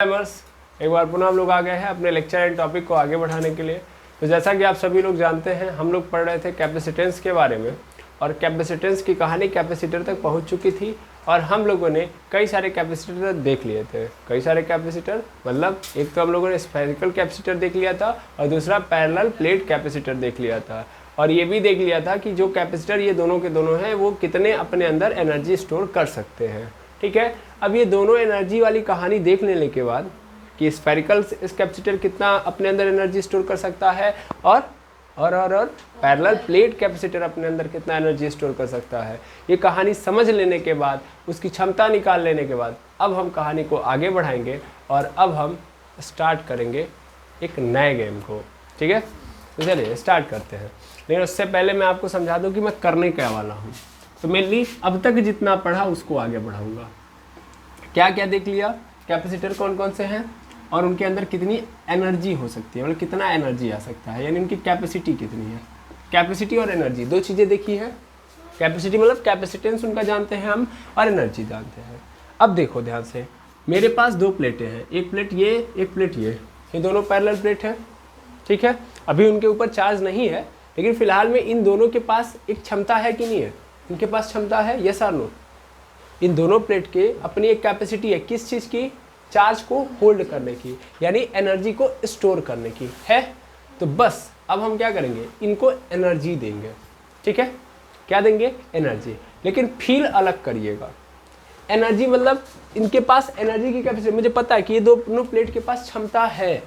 एक बार पुनः हम लोग आ गए हैं अपने लेक्चर एंड टॉपिक को आगे बढ़ाने के लिए। तो जैसा कि आप सभी लोग जानते हैं, हम लोग पढ़ रहे थे कैपेसिटेंस के बारे में और कैपेसिटेंस की कहानी कैपेसिटर तक पहुंच चुकी थी और हम लोगों ने कई सारे कैपेसिटर देख लिए थे। कई सारे कैपेसिटर मतलब एक तो हम लोगों ने स्फेरिकल कैपेसिटर देख लिया था और दूसरा पैरेलल प्लेट कैपेसिटर देख लिया था और ये भी देख लिया था कि जो कैपेसिटर ये दोनों के दोनों हैं वो कितने अपने अंदर एनर्जी स्टोर कर सकते हैं। ठीक है, अब ये दोनों एनर्जी वाली कहानी देख लेने के बाद कि स्फेरिकल इस कैपेसिटर कितना अपने अंदर एनर्जी स्टोर कर सकता है और पैरेलल प्लेट कैपेसिटर अपने अंदर कितना एनर्जी स्टोर कर सकता है, ये कहानी समझ लेने के बाद, उसकी क्षमता निकाल लेने के बाद अब हम कहानी को आगे बढ़ाएंगे और अब हम स्टार्ट करेंगे एक नए गेम को। ठीक है, तो चलिए स्टार्ट करते हैं। लेकिन उससे पहले मैं आपको समझा दूँ कि मैं करने क्या वाला हूँ। तो मेनली अब तक जितना पढ़ा उसको आगे बढ़ाऊँगा। क्या क्या देख लिया, कैपेसिटर कौन कौन से हैं और उनके अंदर कितनी एनर्जी हो सकती है, मतलब कितना एनर्जी आ सकता है, यानी उनकी कैपेसिटी कितनी है। कैपेसिटी और एनर्जी दो चीज़ें देखी है। कैपेसिटी मतलब कैपेसिटेंस उनका जानते हैं हम और एनर्जी जानते हैं। अब देखो ध्यान से, मेरे पास दो प्लेटें हैं, एक प्लेट ये, एक प्लेट ये दोनों पैरेलल प्लेट है। ठीक है, अभी उनके ऊपर चार्ज नहीं है, लेकिन फिलहाल में इन दोनों के पास एक क्षमता है कि नहीं है, इनके पास क्षमता है, यस और नो। इन दोनों प्लेट के अपनी एक कैपेसिटी है, किस चीज़ की, चार्ज को होल्ड करने की, यानी एनर्जी को स्टोर करने की है। तो बस अब हम क्या करेंगे, इनको एनर्जी देंगे। ठीक है, क्या देंगे, एनर्जी, लेकिन फील अलग करिएगा। एनर्जी मतलब इनके पास एनर्जी की कैपेसिटी, मुझे पता है कि ये दोनों प्लेट के पास क्षमता है,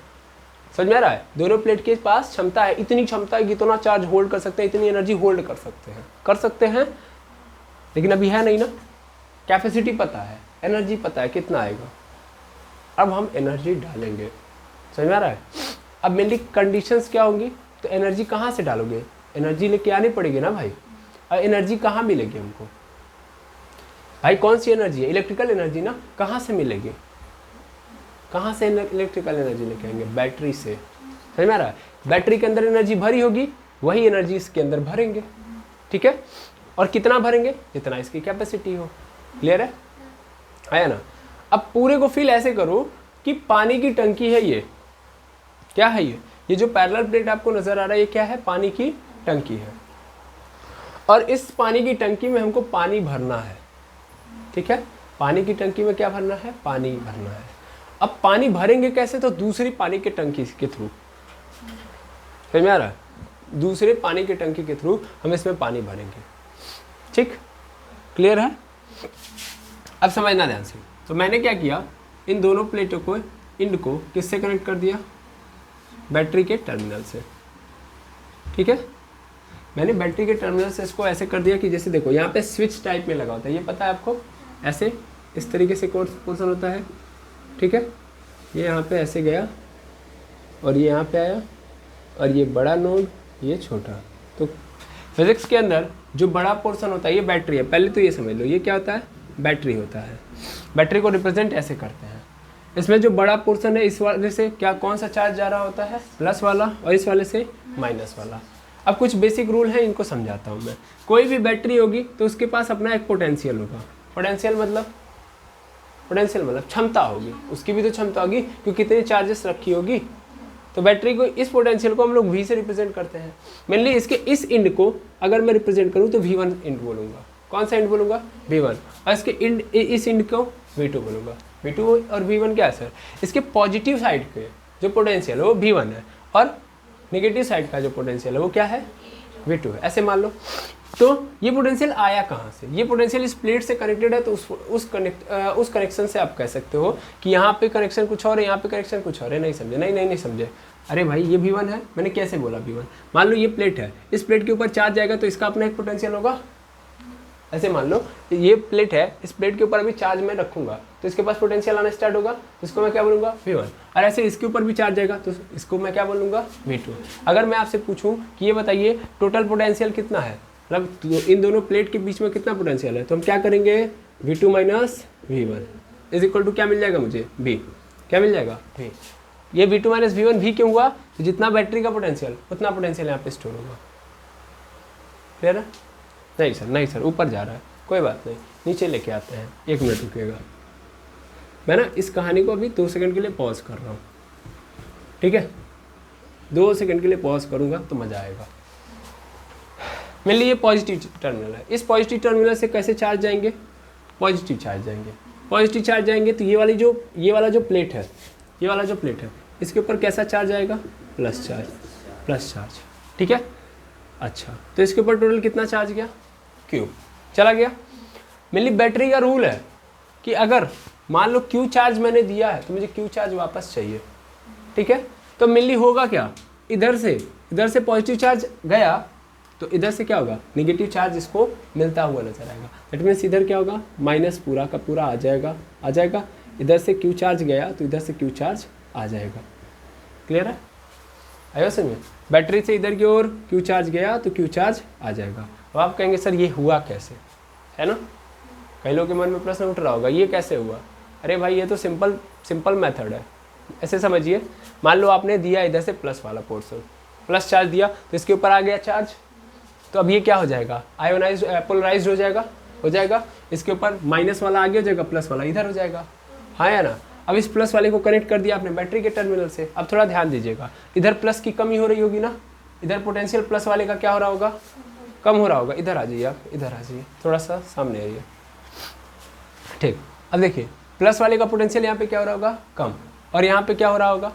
समझ में आ रहा है, दोनों प्लेट के पास क्षमता है, इतनी क्षमता है कि इतना चार्ज होल्ड कर सकते हैं, इतनी एनर्जी होल्ड कर सकते हैं, लेकिन अभी है नहीं ना। कैपेसिटी पता है, एनर्जी पता है कितना आएगा। अब हम एनर्जी डालेंगे, समझ में आ रहा है। अब मेनली कंडीशंस क्या होंगी, तो एनर्जी कहाँ से डालोगे, एनर्जी लेके आनी पड़ेगी ना भाई। और एनर्जी कहाँ मिलेगी हमको भाई, कौन सी एनर्जी है, इलेक्ट्रिकल एनर्जी ना, कहाँ से मिलेगी, कहाँ से इलेक्ट्रिकल एनर्जी लेके आएंगे, बैटरी से। समझ में आ रहा है, बैटरी के अंदर एनर्जी भरी होगी, वही एनर्जी इसके अंदर भरेंगे। ठीक है, और कितना भरेंगे, जितना इसकी कैपेसिटी हो। क्लियर है, आया ना। अब पूरे को फील ऐसे करो कि पानी की टंकी है, ये क्या है, ये जो पैरेलल प्लेट आपको नजर आ रहा है ये क्या है, पानी की टंकी है। और इस पानी की टंकी में हमको पानी भरना है। ठीक है, पानी की टंकी में क्या भरना है, पानी भरना है। अब पानी भरेंगे कैसे, तो दूसरी पानी की टंकी के थ्रू। समझ में आ रहा है, दूसरे पानी की टंकी के थ्रू हम इसमें पानी भरेंगे। ठीक, क्लियर है। अब समझना ध्यान से। तो मैंने क्या किया, इन दोनों प्लेटों को, इंड को किससे कनेक्ट कर दिया, बैटरी के टर्मिनल से। ठीक है, मैंने बैटरी के टर्मिनल से इसको ऐसे कर दिया कि जैसे देखो यहाँ पे स्विच टाइप में लगा होता है, ये पता है आपको, ऐसे इस तरीके से पोर्शन होता है। ठीक है, ये यहाँ पे ऐसे गया और ये यहाँ पे आया और ये बड़ा नोड, ये छोटा। तो फिजिक्स के अंदर जो बड़ा पोर्शन होता है ये बैटरी है। पहले तो ये समझ लो, ये क्या होता है, बैटरी होता है। बैटरी को रिप्रेजेंट ऐसे करते हैं। इसमें जो बड़ा पोर्शन है, इस वाले से क्या, कौन सा चार्ज जा रहा होता है, प्लस वाला, और इस वाले से माइनस वाला। अब कुछ बेसिक रूल है, इनको समझाता हूँ मैं। कोई भी बैटरी होगी तो उसके पास अपना एक पोटेंशियल होगा। पोटेंशियल मतलब क्षमता होगी, उसकी भी तो क्षमता होगी क्योंकि कितनी चार्जेस रखी होगी। तो बैटरी को, इस पोटेंशियल को हम लोग V से रिप्रेजेंट करते हैं। मेनली इसके इस इंड को अगर मैं रिप्रेजेंट करूँ तो V1 इंड बोलूँगा। कौन सा इंड बोलूँगा, V1। और इसके इंड, इस इंड को V2 बोलूँगा। V2 और V1 क्या है सर, इसके पॉजिटिव साइड के जो पोटेंशियल है वो V1 है और नेगेटिव साइड का जो पोटेंशियल है वो क्या है, V2 है। ऐसे मान लो। तो ये पोटेंशियल आया कहाँ से, ये पोटेंशियल इस प्लेट से कनेक्टेड है, तो उस कनेक्शन से आप कह सकते हो कि यहाँ पे कनेक्शन कुछ और है, यहाँ पे कनेक्शन कुछ और है। नहीं समझे, नहीं समझे। अरे भाई ये V1 है, मैंने कैसे बोला V1। मान लो ये प्लेट है, इस प्लेट के ऊपर चार्ज जाएगा तो इसका अपना एक पोटेंशियल होगा। ऐसे मान लो ये प्लेट है, इस प्लेट के ऊपर अभी चार्ज मैं रखूंगा तो इसके पास पोटेंशियल आना स्टार्ट होगा, इसको मैं क्या बोलूँगा, V1। और ऐसे इसके ऊपर भी चार्ज जाएगा तो इसको मैं क्या बोलूँगा, V2। अगर मैं आपसे पूछूं कि ये बताइए टोटल पोटेंशियल कितना है, मतलब इन दोनों प्लेट के बीच में कितना पोटेंशियल है, तो हम क्या करेंगे, V2 minus V1 is equal to क्या मिल जाएगा मुझे, V। क्या मिल जाएगा, V। ये V2 माइनस V1 V क्यों हुआ, तो जितना बैटरी का पोटेंशियल उतना पोटेंशियल यहाँ पे स्टोर होगा। क्लियर है। नहीं सर ऊपर जा रहा है, कोई बात नहीं, नीचे लेके आते हैं, 1 मिनट रुकिएगा। मैं ना इस कहानी को अभी 2 सेकंड के लिए पॉज कर रहा हूँ, ठीक है, 2 सेकंड के लिए पॉज करूँगा तो मज़ा आएगा। मेरे लिए ये पॉजिटिव टर्मिनल है। इस पॉजिटिव टर्मिनल से कैसे चार्ज जाएंगे? पॉजिटिव चार्ज जाएंगे। पॉजिटिव चार्ज जाएंगे तो ये वाला जो प्लेट है, ये वाला जो प्लेट है, इसके ऊपर कैसा चार्ज आएगा? प्लस चार्ज, ठीक है। अच्छा, तो इसके ऊपर टोटल कितना चार्ज गया? Q चला गया। मेरे लिए बैटरी का रूल है कि अगर मान लो Q चार्ज मैंने दिया है तो मुझे Q चार्ज वापस चाहिए, ठीक है। तो मेरे लिए होगा क्या, इधर से पॉजिटिव चार्ज गया तो इधर से क्या होगा, नेगेटिव चार्ज इसको मिलता हुआ नजर आएगा। दैट मीन्स इधर क्या होगा, माइनस पूरा का पूरा आ जाएगा। इधर से Q चार्ज गया तो इधर से Q चार्ज आ जाएगा। क्लियर है? आया समझ में? बैटरी से इधर की ओर Q चार्ज गया तो Q चार्ज आ जाएगा। अब आप कहेंगे सर ये हुआ कैसे, है ना? कई लोगों के मन में प्रश्न उठ रहा होगा, ये कैसे हुआ? अरे भाई ये तो सिंपल मेथड है। ऐसे समझिए, मान लो आपने दिया इधर से प्लस वाला पोर्शन, प्लस चार्ज दिया तो इसके ऊपर आ गया चार्ज, तो अब ये क्या हो जाएगा, आयोनाइज पोलराइज हो जाएगा। इसके ऊपर माइनस वाला आगे हो जाएगा, प्लस वाला इधर हो जाएगा, हाँ या ना? अब इस प्लस वाले को कनेक्ट कर दिया आपने बैटरी के टर्मिनल से। अब थोड़ा ध्यान दीजिएगा, इधर प्लस की कमी हो रही होगी ना, इधर पोटेंशियल प्लस वाले का क्या हो रहा होगा, कम हो रहा होगा। इधर आ जाइए, आप इधर आ जाइए, थोड़ा सा सामने आइए, ठीक। अब देखिए प्लस वाले का पोटेंशियल यहाँ पे क्या हो रहा होगा, कम, और यहाँ पे क्या हो रहा होगा,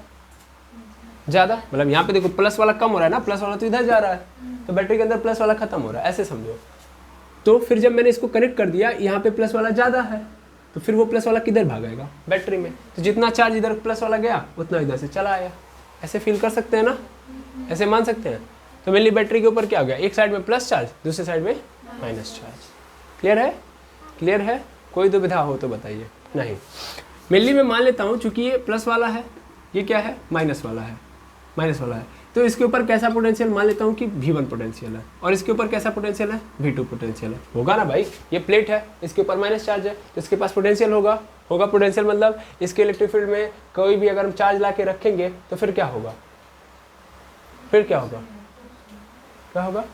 ज़्यादा। मतलब यहाँ पे देखो प्लस वाला कम हो रहा है ना, प्लस वाला तो इधर जा रहा है, तो बैटरी के अंदर प्लस वाला खत्म हो रहा है, ऐसे समझो। तो फिर जब मैंने इसको कनेक्ट कर दिया, यहाँ पे प्लस वाला ज़्यादा है, तो फिर वो प्लस वाला किधर भागेगा, बैटरी में। तो जितना चार्ज इधर प्लस वाला गया उतना इधर से चला आया। ऐसे फील कर सकते हैं ना, ऐसे मान सकते हैं। तो मेरी बैटरी के ऊपर क्या हो गया, एक साइड में प्लस चार्ज, दूसरे साइड में माइनस चार्ज। क्लियर है? कोई दुविधा हो तो बताइए। नहीं, मेनली मैं मान लेता हूँ चूंकि ये प्लस वाला है, ये क्या है, माइनस वाला है, तो इसके ऊपर कैसा पोटेंशियल मान लेता हूँ कि V1 पोटेंशियल है, और इसके ऊपर कैसा पोटेंशियल है, V2 पोटेंशियल है। होगा ना भाई, ये प्लेट है, इसके ऊपर माइनस चार्ज है, तो इसके पास पोटेंशियल होगा पोटेंशियल। मतलब इसके इलेक्ट्रिक फील्ड में कोई भी अगर हम चार्ज ला के रखेंगे तो फिर क्या होगा, क्या होगा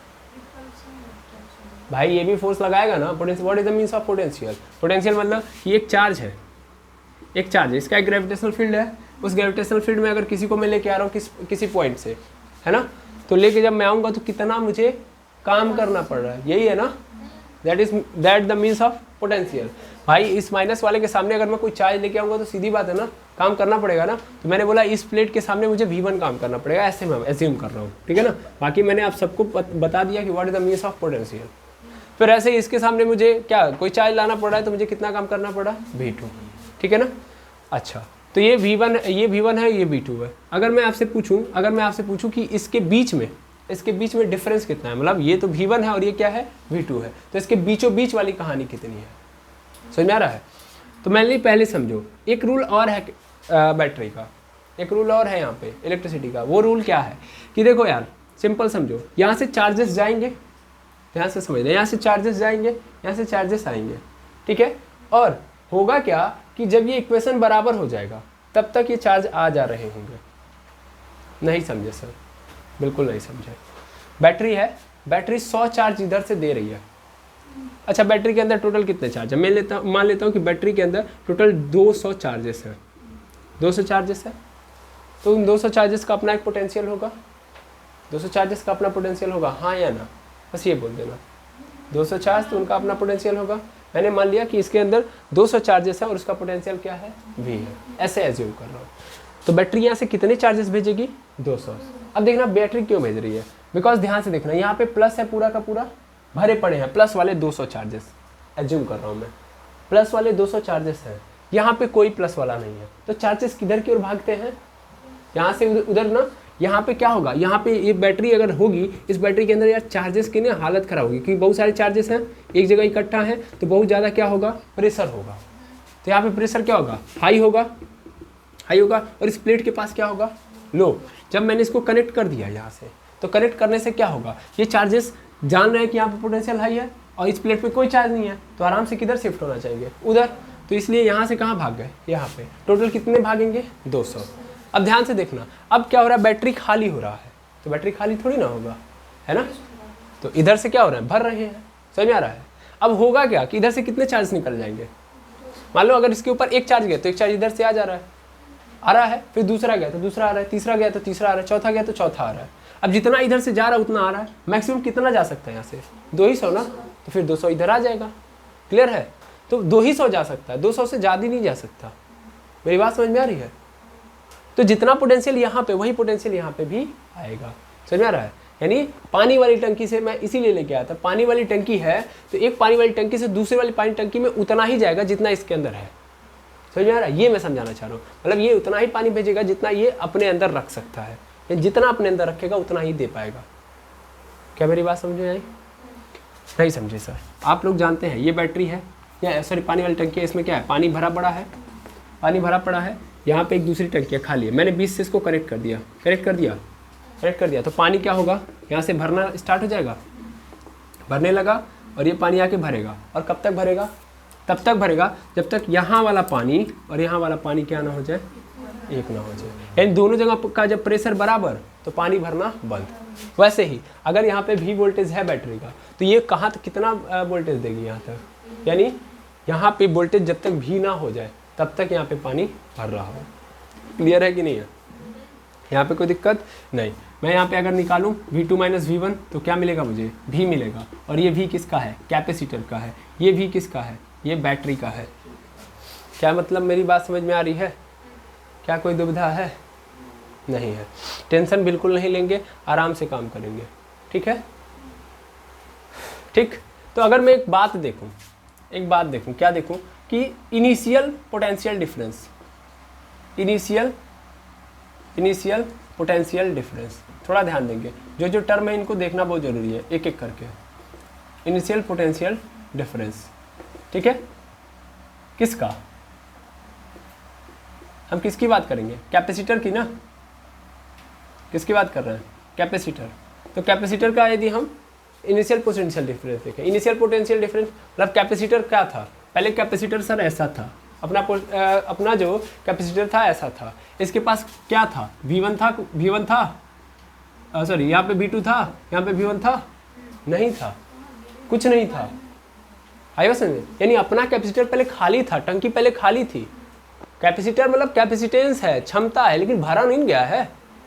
भाई, ये भी फोर्स लगाएगा ना। Potential, what is the means of potential? Potential मतलब ये एक चार्ज है, इसका एक ग्रेविटेशनल फील्ड है। उस ग्रेविटेशनल फील्ड में अगर किसी को मैं लेके आ रहा हूँ किसी पॉइंट से, है ना, तो लेके जब मैं आऊँगा तो कितना मुझे काम करना पड़ रहा है, यही है ना, that the means of potential. भाई इस माइनस वाले के सामने अगर मैं कोई चार्ज लेके आऊँगा तो सीधी बात है ना, काम करना पड़ेगा ना। तो मैंने बोला इस प्लेट के सामने मुझे V1 काम करना पड़ेगा, ऐसे मैं एज्यूम कर रहा हूँ, ठीक है ना। बाकी मैंने आप सबको बता दिया कि what is the means of potential. फिर ऐसे ही इसके सामने मुझे क्या कोई चार्ज लाना पड़ रहा है तो मुझे कितना काम करना पड़ा, V2, ठीक है ना। अच्छा, तो ये V1 है, ये V2 है। अगर मैं आपसे पूछूं कि इसके बीच में डिफरेंस कितना है, मतलब ये तो V1 है और ये क्या है, V2 है, तो इसके बीचों बीच वाली कहानी कितनी है, समझ में आ रहा है? तो मैंने पहले समझो, एक रूल और है बैटरी का, एक रूल और है यहाँ पे इलेक्ट्रिसिटी का। वो रूल क्या है कि देखो यार, सिंपल समझो, यहाँ से चार्जेस जाएंगे, यहाँ से समझ लें, यहाँ से चार्जेस जाएंगे, यहाँ से चार्जेस आएंगे, ठीक है। और होगा क्या कि जब ये इक्वेशन बराबर हो जाएगा तब तक ये चार्ज आ जा रहे होंगे। नहीं समझे सर? बिल्कुल नहीं समझे। बैटरी है, बैटरी 100 चार्ज इधर से दे रही है। अच्छा, बैटरी के अंदर टोटल कितने चार्ज है? मान लेता हूँ कि बैटरी के अंदर टोटल 200 चार्जेस हैं। 200 चार्जेस है तो उन 200 चार्जेस का अपना एक पोटेंशियल होगा, 200 चार्जेस का अपना पोटेंशियल होगा, हाँ या ना? बस ये बोल देना, 200 चार्ज तो उनका अपना पोटेंशियल होगा। मैंने मान लिया कि इसके अंदर 200 चार्जेस है और उसका पोटेंशियल क्या है, V है, ऐसे एज्यूम कर रहा हूँ। तो बैटरी यहाँ से कितने चार्जेस भेजेगी, 200। अब देखना बैटरी क्यों भेज रही है, बिकॉज ध्यान से देखना, यहाँ पे प्लस है, पूरा का पूरा भरे पड़े हैं, प्लस वाले 200 चार्जेस एज्यूम कर रहा हूँ मैं, प्लस वाले 200 चार्जेस हैं, यहाँ पे कोई प्लस वाला नहीं है, तो चार्जेस किधर की ओर भागते हैं, यहाँ से उधर ना। यहाँ पे क्या होगा, यहाँ पे ये बैटरी अगर होगी, इस बैटरी के अंदर यार चार्जेस की ना हालत खराब होगी, क्योंकि बहुत सारे चार्जेस हैं एक जगह इकट्ठा हैं, तो बहुत ज़्यादा क्या होगा, प्रेशर होगा। तो यहाँ पे प्रेशर क्या होगा, हाई होगा, और इस प्लेट के पास क्या होगा, लो। जब मैंने इसको कनेक्ट कर दिया यहाँ से, तो कनेक्ट करने से क्या होगा, ये चार्जेस जान रहे हैं कि यहाँ पे पोटेंशियल हाई है और इस प्लेट पे कोई चार्ज नहीं है, तो आराम से किधर शिफ्ट होना चाहिए, उधर। तो इसलिए यहाँ से कहाँ भाग गए, यहाँ पे। टोटल कितने भागेंगे, 200। अब ध्यान से देखना, अब क्या हो रहा है, बैटरी खाली हो रहा है, तो बैटरी खाली थोड़ी ना होगा, है ना। तो इधर से क्या हो रहा है, भर रहे हैं, समझ में आ रहा है। अब होगा क्या कि इधर से कितने चार्ज निकल जाएंगे, मान लो अगर इसके ऊपर एक चार्ज गया तो एक चार्ज इधर से आ रहा है, फिर दूसरा गया तो दूसरा आ रहा है, तीसरा गया तो तीसरा आ रहा है, चौथा गया तो चौथा आ रहा है। अब जितना इधर से जा रहा है उतना आ रहा है, मैक्सिमम कितना जा सकता है यहाँ से 200 ना, तो फिर 200 इधर आ जाएगा। क्लियर है? तो 200 जा सकता है, 200 से ज़्यादा नहीं जा सकता। मेरी बात समझ में आ रही है? तो जितना पोटेंशियल यहाँ पे वही पोटेंशियल यहाँ पे भी आएगा। समझ में आ रहा है? यानी पानी वाली टंकी से मैं इसीलिए लेके आया था, पानी वाली टंकी है तो एक पानी वाली टंकी से दूसरी वाली पानी टंकी में उतना ही जाएगा जितना इसके अंदर है। समझ में आ रहा है? ये मैं समझाना चाह रहा हूँ। मतलब ये उतना ही पानी भेजेगा जितना ये अपने अंदर रख सकता है, या जितना अपने अंदर रखेगा उतना ही दे पाएगा। क्या मेरी बात समझ में आई? नहीं समझे सर? आप लोग जानते हैं ये बैटरी है, या सॉरी पानी वाली टंकी है, इसमें क्या है, पानी भरा पड़ा है, पानी भरा पड़ा है, यहाँ पे एक दूसरी टंकी है खाली है, मैंने 20 से इसको कनेक्ट कर दिया तो पानी क्या होगा, यहाँ से भरना स्टार्ट हो जाएगा, भरने लगा और ये पानी आके भरेगा। और कब तक भरेगा? तब तक भरेगा जब तक यहाँ वाला पानी और यहाँ वाला पानी क्या ना हो जाए, एक ना हो जाए। यानी दोनों जगह का जब प्रेशर बराबर तो पानी भरना बंद। वैसे ही अगर यहाँ पे भी वोल्टेज है बैटरी का तो ये कहाँ तक कितना वोल्टेज देगी यहाँ तक, यानी यहाँ पे वोल्टेज जब तक भी ना हो जाए तब तक यहाँ पे पानी भर रहा हो। क्लियर है कि नहीं है? यहाँ पे कोई दिक्कत नहीं। मैं यहाँ पे अगर निकालूँ V2 माइनस V1 तो क्या मिलेगा मुझे, V मिलेगा। और ये V किसका है, कैपेसिटर का है। ये V किसका है, ये बैटरी का है। क्या मतलब मेरी बात समझ में आ रही है? क्या कोई दुविधा है? नहीं है। टेंशन बिल्कुल नहीं लेंगे, आराम से काम करेंगे। ठीक है? ठीक। तो अगर मैं एक बात देखूं क्या देखूं कि इनिशियल पोटेंशियल डिफरेंस, थोड़ा ध्यान देंगे। जो टर्म है इनको देखना बहुत ज़रूरी है, एक एक करके। इनिशियल पोटेंशियल डिफरेंस, ठीक है? किसका? हम किसकी बात करेंगे? कैपेसिटर की ना। किसकी बात कर रहे हैं? कैपेसिटर। तो कैपेसिटर का यदि हम इनिशियल पोटेंशियल डिफरेंस देखें, इनिशियल पोटेंशियल डिफरेंस मतलब कैपेसिटर क्या था? पहले कैपेसिटर सर ऐसा था, अपना जो कैपेसिटर था ऐसा था। इसके पास क्या था? V1 था, सॉरी यहाँ पे V2 था, यहाँ पे V1 था, नहीं था, कुछ नहीं था। आइए समझ? यानी अपना कैपेसिटर पहले खाली था, टंकी पहले खाली थी। कैपेसिटर मतलब कैपेसिटेंस है, क्षमता है, लेकिन भरा नहीं गया है।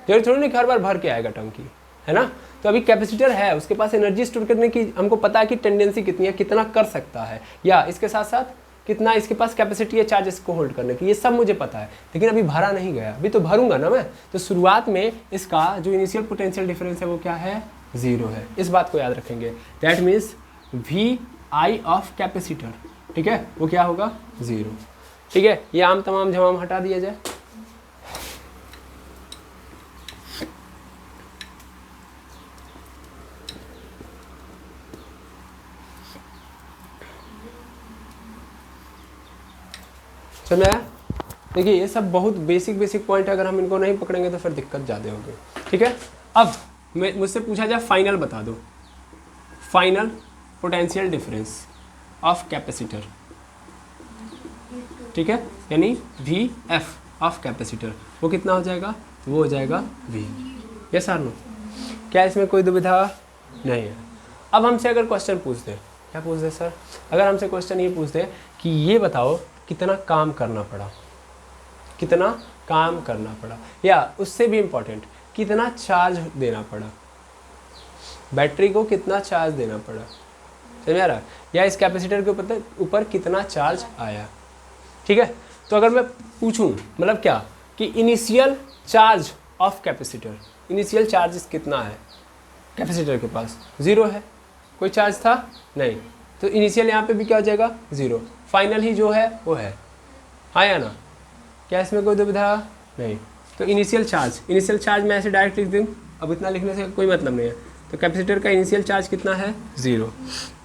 जरूरी थोड़ी नहीं हर बार भर के आएगा टंकी, है ना? तो अभी कैपेसिटर है, उसके पास एनर्जी स्टोर करने की हमको पता है कि टेंडेंसी कितनी है, कितना कर सकता है, या इसके साथ साथ कितना इसके पास कैपेसिटी है चार्जेस को होल्ड करने की, ये सब मुझे पता है। लेकिन अभी भरा नहीं गया, अभी तो भरूंगा ना मैं। तो शुरुआत में इसका जो इनिशियल पोटेंशियल डिफरेंस है वो क्या है? 0 है। इस बात को याद रखेंगे। That means VI of capacitor, ठीक है, वो क्या होगा? 0। ठीक है? ये आम तमाम जमाम हटा दिया जाए। समझ आया? देखिए ये सब बहुत बेसिक पॉइंट है, अगर हम इनको नहीं पकड़ेंगे तो फिर दिक्कत ज़्यादा होगी। ठीक है? अब मुझसे पूछा जाए फाइनल बता दो, final potential difference of capacitor, ठीक है, यानी VF ऑफ कैपेसिटर, वो कितना हो जाएगा? वो हो जाएगा V। यस और नो? क्या इसमें कोई दुविधा नहीं है? अब हमसे अगर क्वेश्चन पूछ दे, क्या पूछ दे सर? अगर हमसे क्वेश्चन ये पूछ दे कि ये बताओ कितना काम करना पड़ा, या उससे भी इम्पोर्टेंट कितना चार्ज देना पड़ा, बैटरी को कितना चार्ज देना पड़ा, समझ आ रहा है? या इस कैपेसिटर के ऊपर कितना चार्ज आया। ठीक है? तो अगर मैं पूछूं मतलब क्या कि initial charge of capacitor, initial charge कितना है कैपेसिटर के पास? 0 है, कोई चार्ज था नहीं, तो इनिशियल यहाँ पे भी क्या हो जाएगा? 0। फाइनल ही जो है वो है, आया ना? क्या इसमें कोई दुविधा नहीं? तो इनिशियल चार्ज मैं ऐसे डायरेक्ट लिख दूँ, अब इतना लिखने से कोई मतलब नहीं है। तो कैपेसिटर का इनिशियल चार्ज कितना है? 0।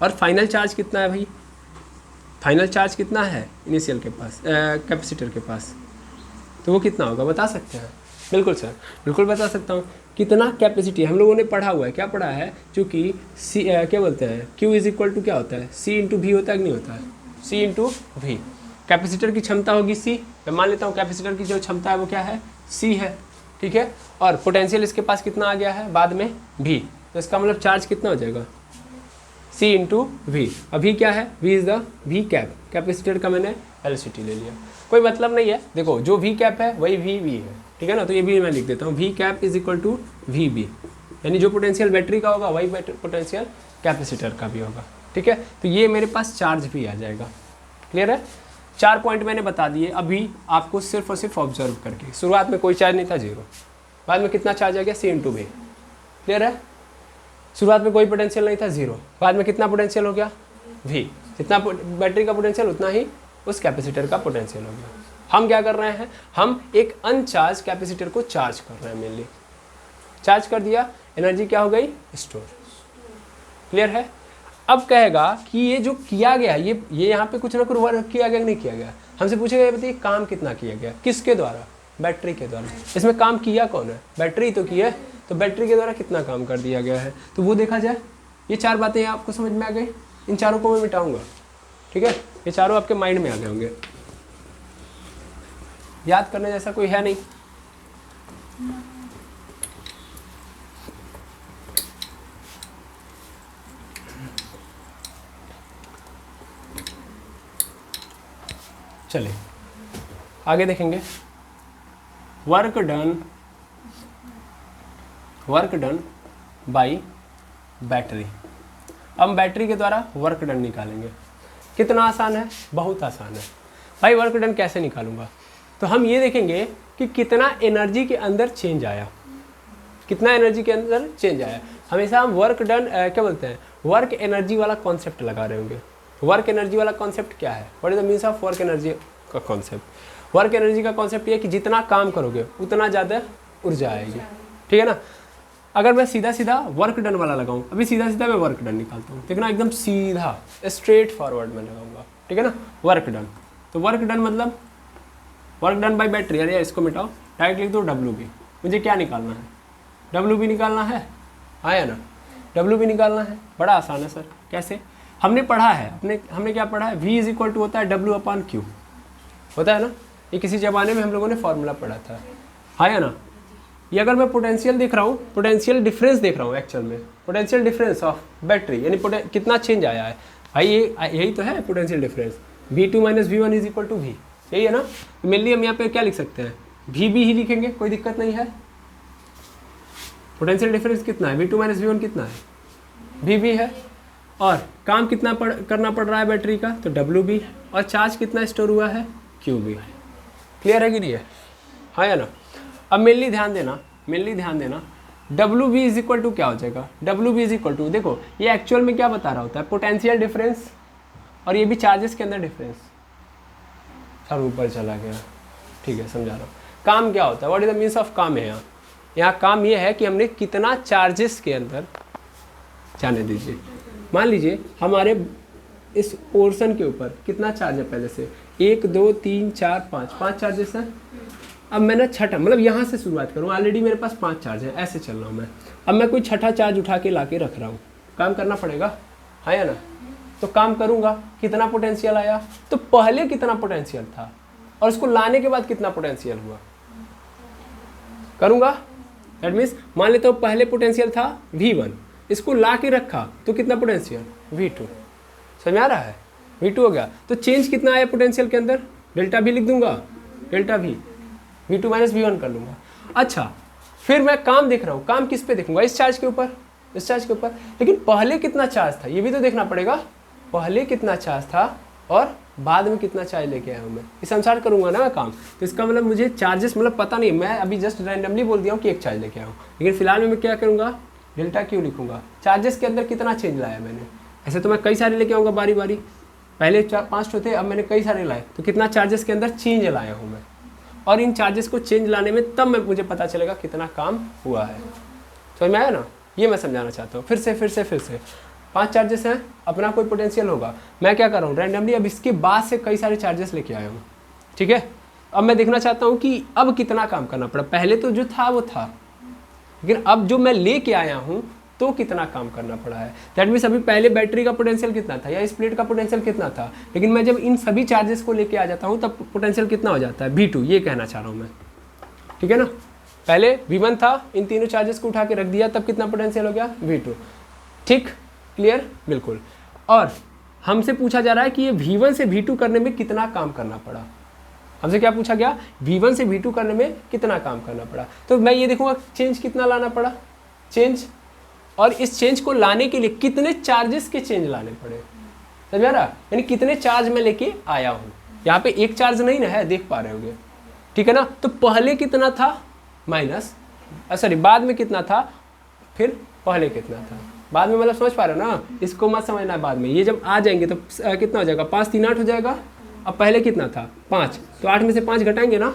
और फाइनल चार्ज कितना है भाई? फाइनल चार्ज कितना है इनिशियल के पास, कैपेसिटर के पास? तो वो कितना होगा बता सकते हैं? बिल्कुल सर, बिल्कुल बता सकता हूँ। कितना कैपेसिटी हम लोगों ने पढ़ा हुआ है, क्या पढ़ा है? चूँकि C क्या बोलते हैं, Q इज इक्वल टू क्या होता है? C इंटू V होता है कि नहीं होता है? C into V। कैपेसिटर की क्षमता होगी C, मैं मान लेता हूँ कैपेसिटर की जो क्षमता है वो क्या है? C है, ठीक है? और पोटेंशियल इसके पास कितना आ गया है बाद में? V। तो इसका मतलब चार्ज कितना हो जाएगा? C into V। अभी क्या है? V is the V cap, capacitor का मैंने वेलोसिटी ले लिया, कोई मतलब नहीं है। देखो जो वी कैप है वही वी वी है, ठीक है ना। तो ये भी मैं लिख देता हूँ, V cap is equal to V B, यानी जो पोटेंशियल बैटरी का होगा वही पोटेंशियल कैपेसिटर का भी होगा, ठीक है। तो ये मेरे पास चार्ज भी आ जाएगा। क्लियर है? 4 पॉइंट मैंने बता दिए अभी आपको सिर्फ और सिर्फ ऑब्जर्व करके। शुरुआत में कोई चार्ज नहीं था, 0, बाद में कितना चार्ज आ गया, C × V। क्लियर है? शुरुआत में कोई पोटेंशियल नहीं था, 0, बाद में कितना पोटेंशियल हो गया, V। जितना बैटरी का पोटेंशियल उतना ही उस कैपेसिटर का पोटेंशियल हो गया। हम क्या कर रहे हैं, हम एक अनचार्ज कैपेसिटर को चार्ज कर रहे हैं मेनली। चार्ज कर दिया, एनर्जी क्या हो गई, स्टोर। क्लियर है? अब कहेगा कि ये जो किया गया, ये यहाँ पे कुछ ना कुछ वर्क किया गया कि नहीं किया गया, हमसे पूछेगा ये बताइए काम कितना किया गया, किसके द्वारा, बैटरी के द्वारा। इसमें काम किया कौन है, बैटरी तो की है, तो बैटरी के द्वारा कितना काम कर दिया गया है, तो वो देखा जाए। ये 4 बातें आपको समझ में आ गई, इन चारों को मैं मिटाऊंगा, ठीक है। ये चारों आपके माइंड में आ गए होंगे, याद करने जैसा कोई है नहीं। चलिए आगे देखेंगे। Work done by battery. हम बैटरी के द्वारा वर्क डन निकालेंगे। कितना आसान है, बहुत आसान है भाई। वर्क डन कैसे निकालूंगा, तो हम ये देखेंगे कि कितना एनर्जी के अंदर चेंज आया, कितना एनर्जी के अंदर चेंज आया। हमेशा हम वर्क डन क्या बोलते हैं, वर्क एनर्जी वाला कॉन्सेप्ट लगा रहे होंगे। वर्क एनर्जी वाला कॉन्सेप्ट क्या है, what is the means of work energy का कॉन्सेप्ट। वर्क एनर्जी का कॉन्सेप्ट ये है कि जितना काम करोगे उतना ज़्यादा ऊर्जा आएगी, ठीक है ना। अगर मैं सीधा सीधा वर्क डन वाला लगाऊं, अभी सीधा सीधा मैं वर्क डन निकालता हूँ, देखना एकदम सीधा स्ट्रेट फॉरवर्ड में लगाऊंगा, ठीक है ना। वर्क डन, तो वर्क डन मतलब वर्क डन बाय बैटरी। अरे इसको मिटाओ, डायरेक्ट लिख दो WB। मुझे क्या निकालना है, WB निकालना है, आया ना, WB निकालना है। बड़ा आसान है सर, कैसे, हमने पढ़ा है हमने क्या पढ़ा है, V इज इक्वल टू होता है W/Q, होता है ना। ये किसी ज़माने में हम लोगों ने फॉर्मूला पढ़ा था, आया ना। ये अगर मैं पोटेंशियल देख रहा हूँ, पोटेंशियल डिफरेंस देख रहा हूँ एक्चुअल में, पोटेंशियल डिफरेंस ऑफ बैटरी, यानी कितना चेंज आया है भाई, यही तो है potential difference. V2 - V1 is equal to V, यही है ना। मेनली हम यहाँ पे क्या लिख सकते हैं, VB ही लिखेंगे, कोई दिक्कत नहीं है। पोटेंशियल डिफरेंस कितना है, V2 - V1 कितना है, VB है। और काम कितना करना पड़ रहा है बैटरी का, तो WB। और चार्ज कितना स्टोर हुआ है, QB। क्लियर है कि नहीं है, हाँ या ना। अब मेनली ध्यान देना, WB इज इक्वल टू क्या हो जाएगा, WB इज इक्वल टू, देखो ये एक्चुअल में क्या बता रहा होता है, पोटेंशियल डिफरेंस, और ये भी चार्जेस के अंदर डिफरेंस। सब ऊपर चला गया, ठीक है, समझा रहा हूँ। काम क्या होता है, what is the means of काम है यहाँ काम ये है कि हमने कितना चार्जेस के अंदर, जाने दीजिए, मान लीजिए हमारे इस पोर्शन के ऊपर कितना चार्ज है पहले से, 1 2 3 4 5 चार्जेस हैं। अब मैं ना छठा, मतलब यहाँ से शुरुआत करूँ, ऑलरेडी मेरे पास 5 चार्ज है, ऐसे चल रहा हूँ मैं। अब मैं कोई छठा चार्ज उठा के ला के रख रहा हूँ, काम करना पड़ेगा, हाँ या ना। तो काम करूँगा, कितना पोटेंशियल आया, तो पहले कितना पोटेंशियल था और उसको लाने के बाद कितना पोटेंशियल हुआ, करूँगा। दैट मीन्स मान लेते हो पहले पोटेंशियल था V1, इसको ला के रखा तो कितना पोटेंशियल, V2। समझ में आ रहा है, V2 हो गया। तो चेंज कितना आया पोटेंशियल के अंदर, डेल्टा V लिख दूंगा, डेल्टा V, V2 - V1 कर लूँगा। अच्छा, फिर मैं काम देख रहा हूँ, काम किस पे देखूंगा, इस चार्ज के ऊपर, इस चार्ज के ऊपर। लेकिन पहले कितना चार्ज था ये भी तो देखना पड़ेगा, पहले कितना चार्ज था और बाद में कितना चार्ज लेके आया हूँ मैं, इस अनुसार करूँगा ना मैं काम। तो इसका मतलब मुझे चार्जेस मतलब पता नहीं, मैं अभी जस्ट रैंडमली बोल दिया हूँ कि एक चार्ज लेके आया हूँ, लेकिन फिलहाल में मैं क्या करूँगा, डेल्टा Q लिखूँगा, चार्जेस के अंदर कितना चेंज लाया मैंने। ऐसे तो मैं कई सारे लेके आऊँगा बारी बारी, पहले 4-5 होते, अब मैंने कई सारे लाए, तो कितना चार्जेस के अंदर चेंज लाया हूँ मैं। और इन चार्जेस को चेंज लाने में तब मुझे पता चलेगा कितना काम हुआ है। समझ में आया ना, ये मैं समझाना चाहता हूँ। फिर से 5 चार्जेस हैं, अपना कोई पोटेंशियल होगा, मैं क्या कर रहा हूँ रैंडमली, अब इसके बाद से कई सारे चार्जेस लेके आया हूँ, ठीक है। अब मैं देखना चाहता हूँ कि अब कितना काम करना पड़ा, पहले तो जो था वो था, लेकिन अब जो मैं लेके आया हूँ तो कितना काम करना पड़ा है। दैट मीन्स अभी पहले बैटरी का पोटेंशियल कितना था या इस प्लेट का पोटेंशियल कितना था, लेकिन मैं जब इन सभी चार्जेस को लेके आ जाता हूँ तब पोटेंशियल कितना हो जाता है, V2, ये कहना चाह रहा हूँ मैं, ठीक है ना। पहले V1 था, इन तीनों चार्जेस को उठा के रख दिया, तब कितना पोटेंशियल हो गया, V2। ठीक, क्लियर, बिल्कुल। और हमसे पूछा जा रहा है कि ये V1 से V2 करने में कितना काम करना पड़ा। हमसे क्या पूछा गया, V1 से V2 करने में कितना काम करना पड़ा। तो मैं ये देखूंगा चेंज कितना लाना पड़ा, चेंज, और इस चेंज को लाने के लिए कितने चार्जेस के चेंज लाने पड़े, समझ में आ रहा, यानी कितने चार्ज मैं लेके आया हूँ। यहाँ पे एक चार्ज नहीं ना है, देख पा रहे होगे, ठीक है ना। तो पहले कितना था माइनस, सॉरी बाद में कितना था, फिर पहले कितना था, बाद में, मतलब समझ पा रहे हो ना, इसको मत समझना है बाद में। ये जब आ जाएंगे तो कितना हो जाएगा, 5 3 8 हो जाएगा। अब पहले कितना था 5, तो 8 में से 5 घटाएंगे ना,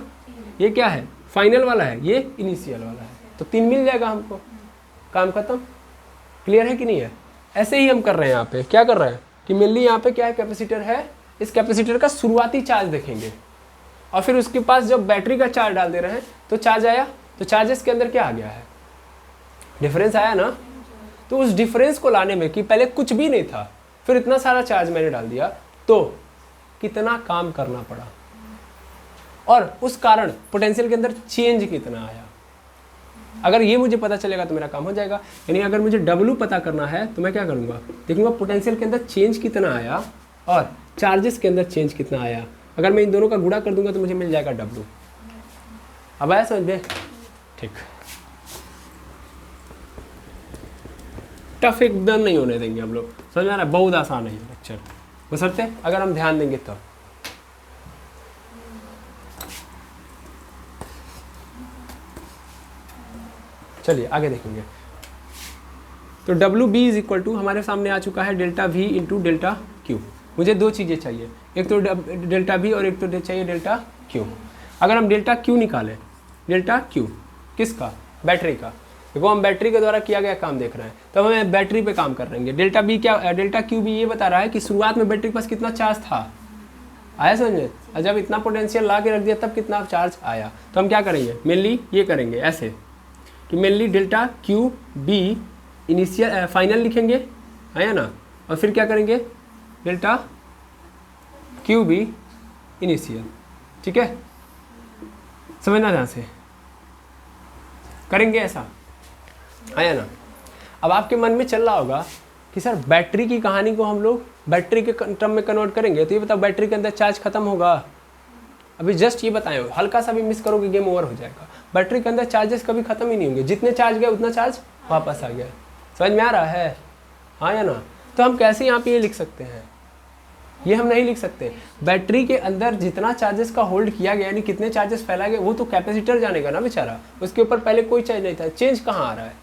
ये क्या है फाइनल वाला है, ये इनिशियल वाला है, तो 3 मिल जाएगा हमको, काम खत्म। क्लियर है कि नहीं है। ऐसे ही हम कर रहे हैं यहाँ पे, क्या कर रहे हैं कि मेनली यहाँ पे क्या है, कैपेसिटर है, इस कैपेसिटर का शुरुआती चार्ज देखेंगे और फिर उसके पास जब बैटरी का चार्ज डाल दे रहे हैं तो चार्ज आया, तो चार्जेस के अंदर क्या आ गया है, डिफरेंस आया ना। तो उस डिफरेंस को लाने में कि पहले कुछ भी नहीं था फिर इतना सारा चार्ज मैंने डाल दिया, तो कितना काम करना पड़ा और उस कारण पोटेंशियल के अंदर चेंज कितना आया। अगर ये मुझे पता चलेगा तो मेरा काम हो जाएगा। यानी अगर मुझे W पता करना है तो मैं क्या करूँगा, देखूंगा पोटेंशियल के अंदर चेंज कितना आया और चार्जेस के अंदर चेंज कितना आया। अगर मैं इन दोनों का गुणा कर दूंगा तो मुझे मिल जाएगा W। अब आया समझ में, ठीक। टफ एकदम नहीं होने देंगे हम लोग, समझ में आ रहा है, बहुत आसान है ये लेक्चर, बशर्ते अगर हम ध्यान देंगे तो। चलिए आगे देखेंगे। तो W B is equal to हमारे सामने आ चुका है delta V into delta Q. मुझे दो चीज़ें चाहिए, एक तो डेल्टा वी और एक तो चाहिए डेल्टा क्यू। अगर हम डेल्टा क्यू निकालें, डेल्टा क्यू किसका, बैटरी का, देखो हम बैटरी के द्वारा किया गया काम देख रहे हैं, तो हमें बैटरी पे काम कर रहेंगे। डेल्टा बी क्या, डेल्टा क्यू भी ये बता रहा है कि शुरुआत में बैटरी के पास कितना चार्ज था, आया समझे, और जब इतना पोटेंशियल ला के रख दिया तब कितना चार्ज आया। तो हम क्या करेंगे, मेनली ये करेंगे ऐसे कि mainly delta Q B initial final लिखेंगे, है ना, और फिर क्या करेंगे डेल्टा क्यू बी इनिशियल, ठीक है, समझना ध्यान से करेंगे ऐसा, आया ना। अब आपके मन में चल रहा होगा कि सर बैटरी की कहानी को हम लोग बैटरी के टर्म में कन्वर्ट करेंगे, तो ये बताओ बैटरी के अंदर चार्ज खत्म होगा, अभी जस्ट ये बताए, हल्का सा भी मिस करोगे गेम ओवर हो जाएगा। बैटरी के अंदर चार्जेस कभी खत्म ही नहीं होंगे, जितने चार्ज गए उतना चार्ज वापस आ गया, समझ में आ रहा है, हाँ या ना। तो हम कैसे यहाँ पे ये लिख सकते हैं, ये हम नहीं लिख सकते। बैटरी के अंदर जितना चार्जेस का होल्ड किया गया, यानी कितने चार्जेस फैला गए, वो तो कैपेसिटर जानेगा ना बेचारा, उसके ऊपर पहले कोई चेंज नहीं था। चेंज कहाँ आ रहा है,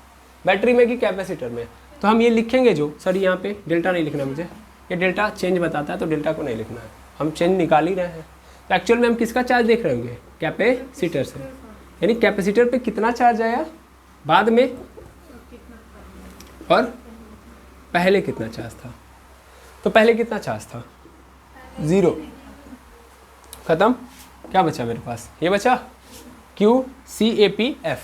बैटरी में कि कैपेसिटर में। तो हम ये लिखेंगे जो, सर यहाँ पे डेल्टा नहीं लिखना मुझे, ये डेल्टा चेंज बताता है तो डेल्टा को नहीं लिखना है, हम चेंज निकाल ही रहे हैं। तो एक्चुअल में हम किसका चार्ज देख रहे होंगे, कैपेसिटर से, यानी कैपेसिटर पे कितना चार्ज आया बाद में और पहले कितना चार्ज था। तो पहले कितना चार्ज था, 0, खत्म। क्या बचा मेरे पास, ये बचा Q C A P F,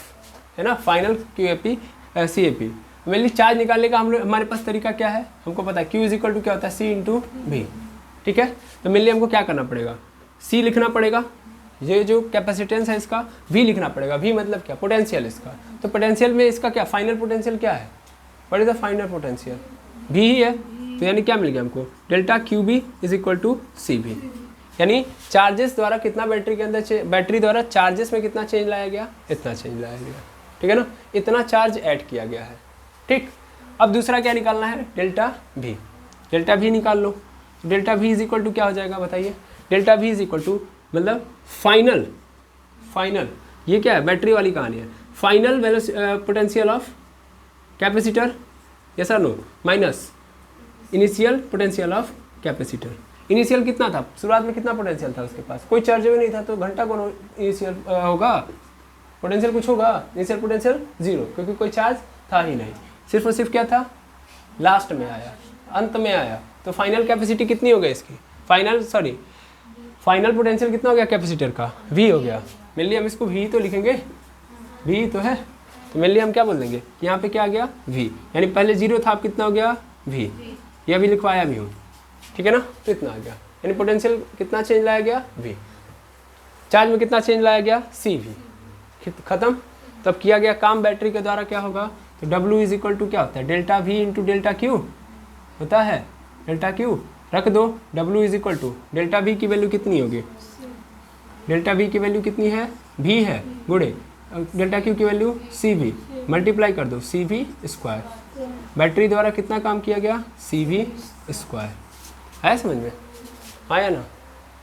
है ना, final Q A P C A P. Mainly charge निकालने का हमारे पास तरीका क्या है, हमको पता है क्यू इज इक्वल टू क्या होता है, सी इंटू भी, ठीक है। तो मेनली हमको क्या करना पड़ेगा, सी लिखना पड़ेगा, ये जो कैपेसिटेंस है इसका, वी लिखना पड़ेगा, वी मतलब क्या, पोटेंशियल इसका। तो पोटेंशियल में इसका क्या, फाइनल पोटेंशियल क्या है, what is the final potential, V ही है। तो यानी क्या मिल गया हमको, delta Q B is equal to C B, यानी चार्जेस द्वारा कितना बैटरी के अंदर, बैटरी द्वारा चार्जेस में कितना चेंज लाया गया, इतना चेंज लाया गया, ठीक है ना, इतना चार्ज ऐड किया गया है, ठीक। अब दूसरा क्या निकालना है, डेल्टा भी, डेल्टा भी निकाल लो। Delta V is equal to क्या हो जाएगा बताइए, delta V is equal to मतलब फाइनल, फाइनल ये क्या है, बैटरी वाली कहानी है, final potential of capacitor, yes और no, minus initial potential of capacitor. Initial कितना था, शुरुआत में कितना पोटेंशियल था उसके पास, कोई चार्ज भी नहीं था, तो घंटा कौन इनिशियल होगा, पोटेंशियल कुछ होगा, इनिशियल पोटेंशियल 0, क्योंकि कोई चार्ज था ही नहीं, सिर्फ और सिर्फ क्या था, लास्ट में आया, अंत में आया। तो फाइनल कैपेसिटी कितनी हो गई इसकी, फाइनल पोटेंशियल कितना हो गया कैपेसिटर का, v हो गया। मेनली हम इसको v तो लिखेंगे, v तो है, तो मेनली हम क्या बोल देंगे, यहाँ पे क्या आ गया v, यानी पहले 0 था, अब कितना हो गया v, यह भी लिखवाया भी हूँ, ठीक है ना। तो इतना आ गया, यानी पोटेंशियल कितना चेंज लाया गया v, चार्ज में कितना चेंज लाया गया सी वी, खत्म। तब किया गया काम बैटरी के द्वारा क्या होगा, तो W इज इक्वल टू क्या होता है, delta V into delta Q होता है, डेल्टा क्यू, रख दो, W is equal to delta V की वैल्यू कितनी होगी, डेल्टा V की वैल्यू कितनी है, V है, गुड़े डेल्टा Q की वैल्यू CV, मल्टीप्लाई कर दो CV स्क्वायर, बैटरी द्वारा कितना काम किया गया, CV स्क्वायर। है समझ में आया ना,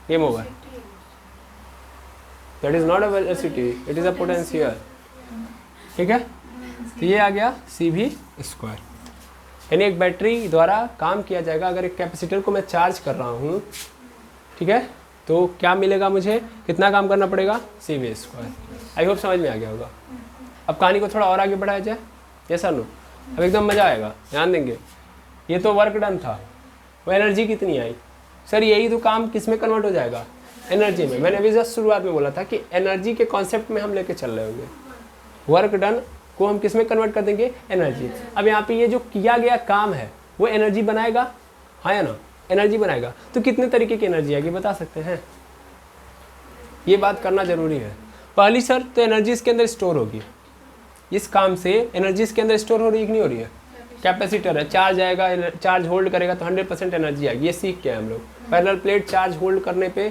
game over. That is not a velocity, it is a potential. ठीक है, तो ये आ गया CV स्क्वायर, यानी एक बैटरी द्वारा काम किया जाएगा। अगर एक कैपेसिटर को मैं चार्ज कर रहा हूँ, ठीक है, तो क्या मिलेगा मुझे, कितना काम करना पड़ेगा, CV स्क्वायर। आई होप समझ में आ गया होगा। अब कहानी को थोड़ा और आगे बढ़ाया जाए, ये सर नो, अब एकदम मज़ा आएगा, ध्यान देंगे। ये तो वर्क डन था, वो एनर्जी कितनी आई, सर यही तो काम किस में कन्वर्ट हो जाएगा, एनर्जी में। मैंने अभी जस्ट शुरुआत में बोला था कि एनर्जी के कॉन्सेप्ट में हम लेके चल रहे होंगे। वर्क डन को हम किस में कन्वर्ट कर देंगे, एनर्जी। अब यहाँ पे ये जो किया गया काम है वो एनर्जी बनाएगा, हाँ या ना, एनर्जी बनाएगा। तो कितने तरीके की एनर्जी आएगी बता सकते हैं, ये बात करना जरूरी है। पहली सर तो एनर्जी इसके अंदर स्टोर होगी, इस काम से एनर्जी इसके अंदर स्टोर हो रही है कि नहीं हो रही है। कैपेसिटर है, चार्ज आएगा, चार्ज होल्ड करेगा तो 100% एनर्जी आएगी। ये सीख के हम लोग, पैरेलल प्लेट चार्ज होल्ड करने पे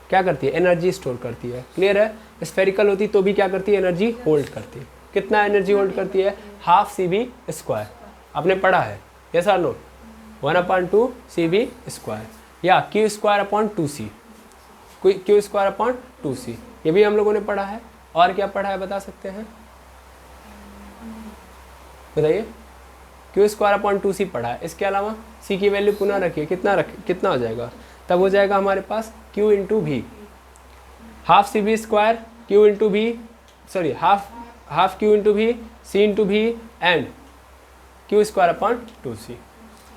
क्या करती है, एनर्जी स्टोर करती है। क्लियर है, स्फेरिकल होती तो भी क्या करती है, एनर्जी होल्ड करती है। कितना एनर्जी होल्ड करती है, हाफ CV स्क्वायर, आपने पढ़ा है, यस और नो, 1/2 CV स्क्वायर या Q square upon 2C, Q square upon 2C, ये भी हम लोगों ने पढ़ा है। और क्या पढ़ा है बता सकते हैं, बताइए। Q स्क्वायर अपॉन 2C पढ़ा है। इसके अलावा C की वैल्यू पुनः रखिए, कितना हो जाएगा, तब हो जाएगा हमारे पास Q into V, half CV square Q into V, sorry half Q into V, C into V and Q square upon 2C।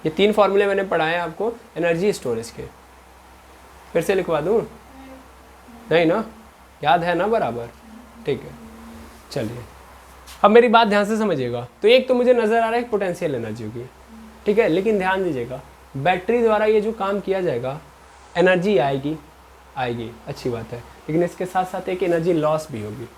ये 3 फॉर्मूले मैंने पढ़ाए हैं आपको एनर्जी स्टोरेज के। फिर से लिखवा दूँ, नहीं ना, याद है ना बराबर, ठीक है। चलिए अब मेरी बात ध्यान से समझिएगा। तो एक तो मुझे नज़र आ रहा है पोटेंशियल एनर्जी होगी, ठीक है, लेकिन ध्यान दीजिएगा बैटरी द्वारा ये जो काम किया जाएगा एनर्जी आएगी, अच्छी बात है, लेकिन इसके साथ साथ एक एनर्जी लॉस भी होगी।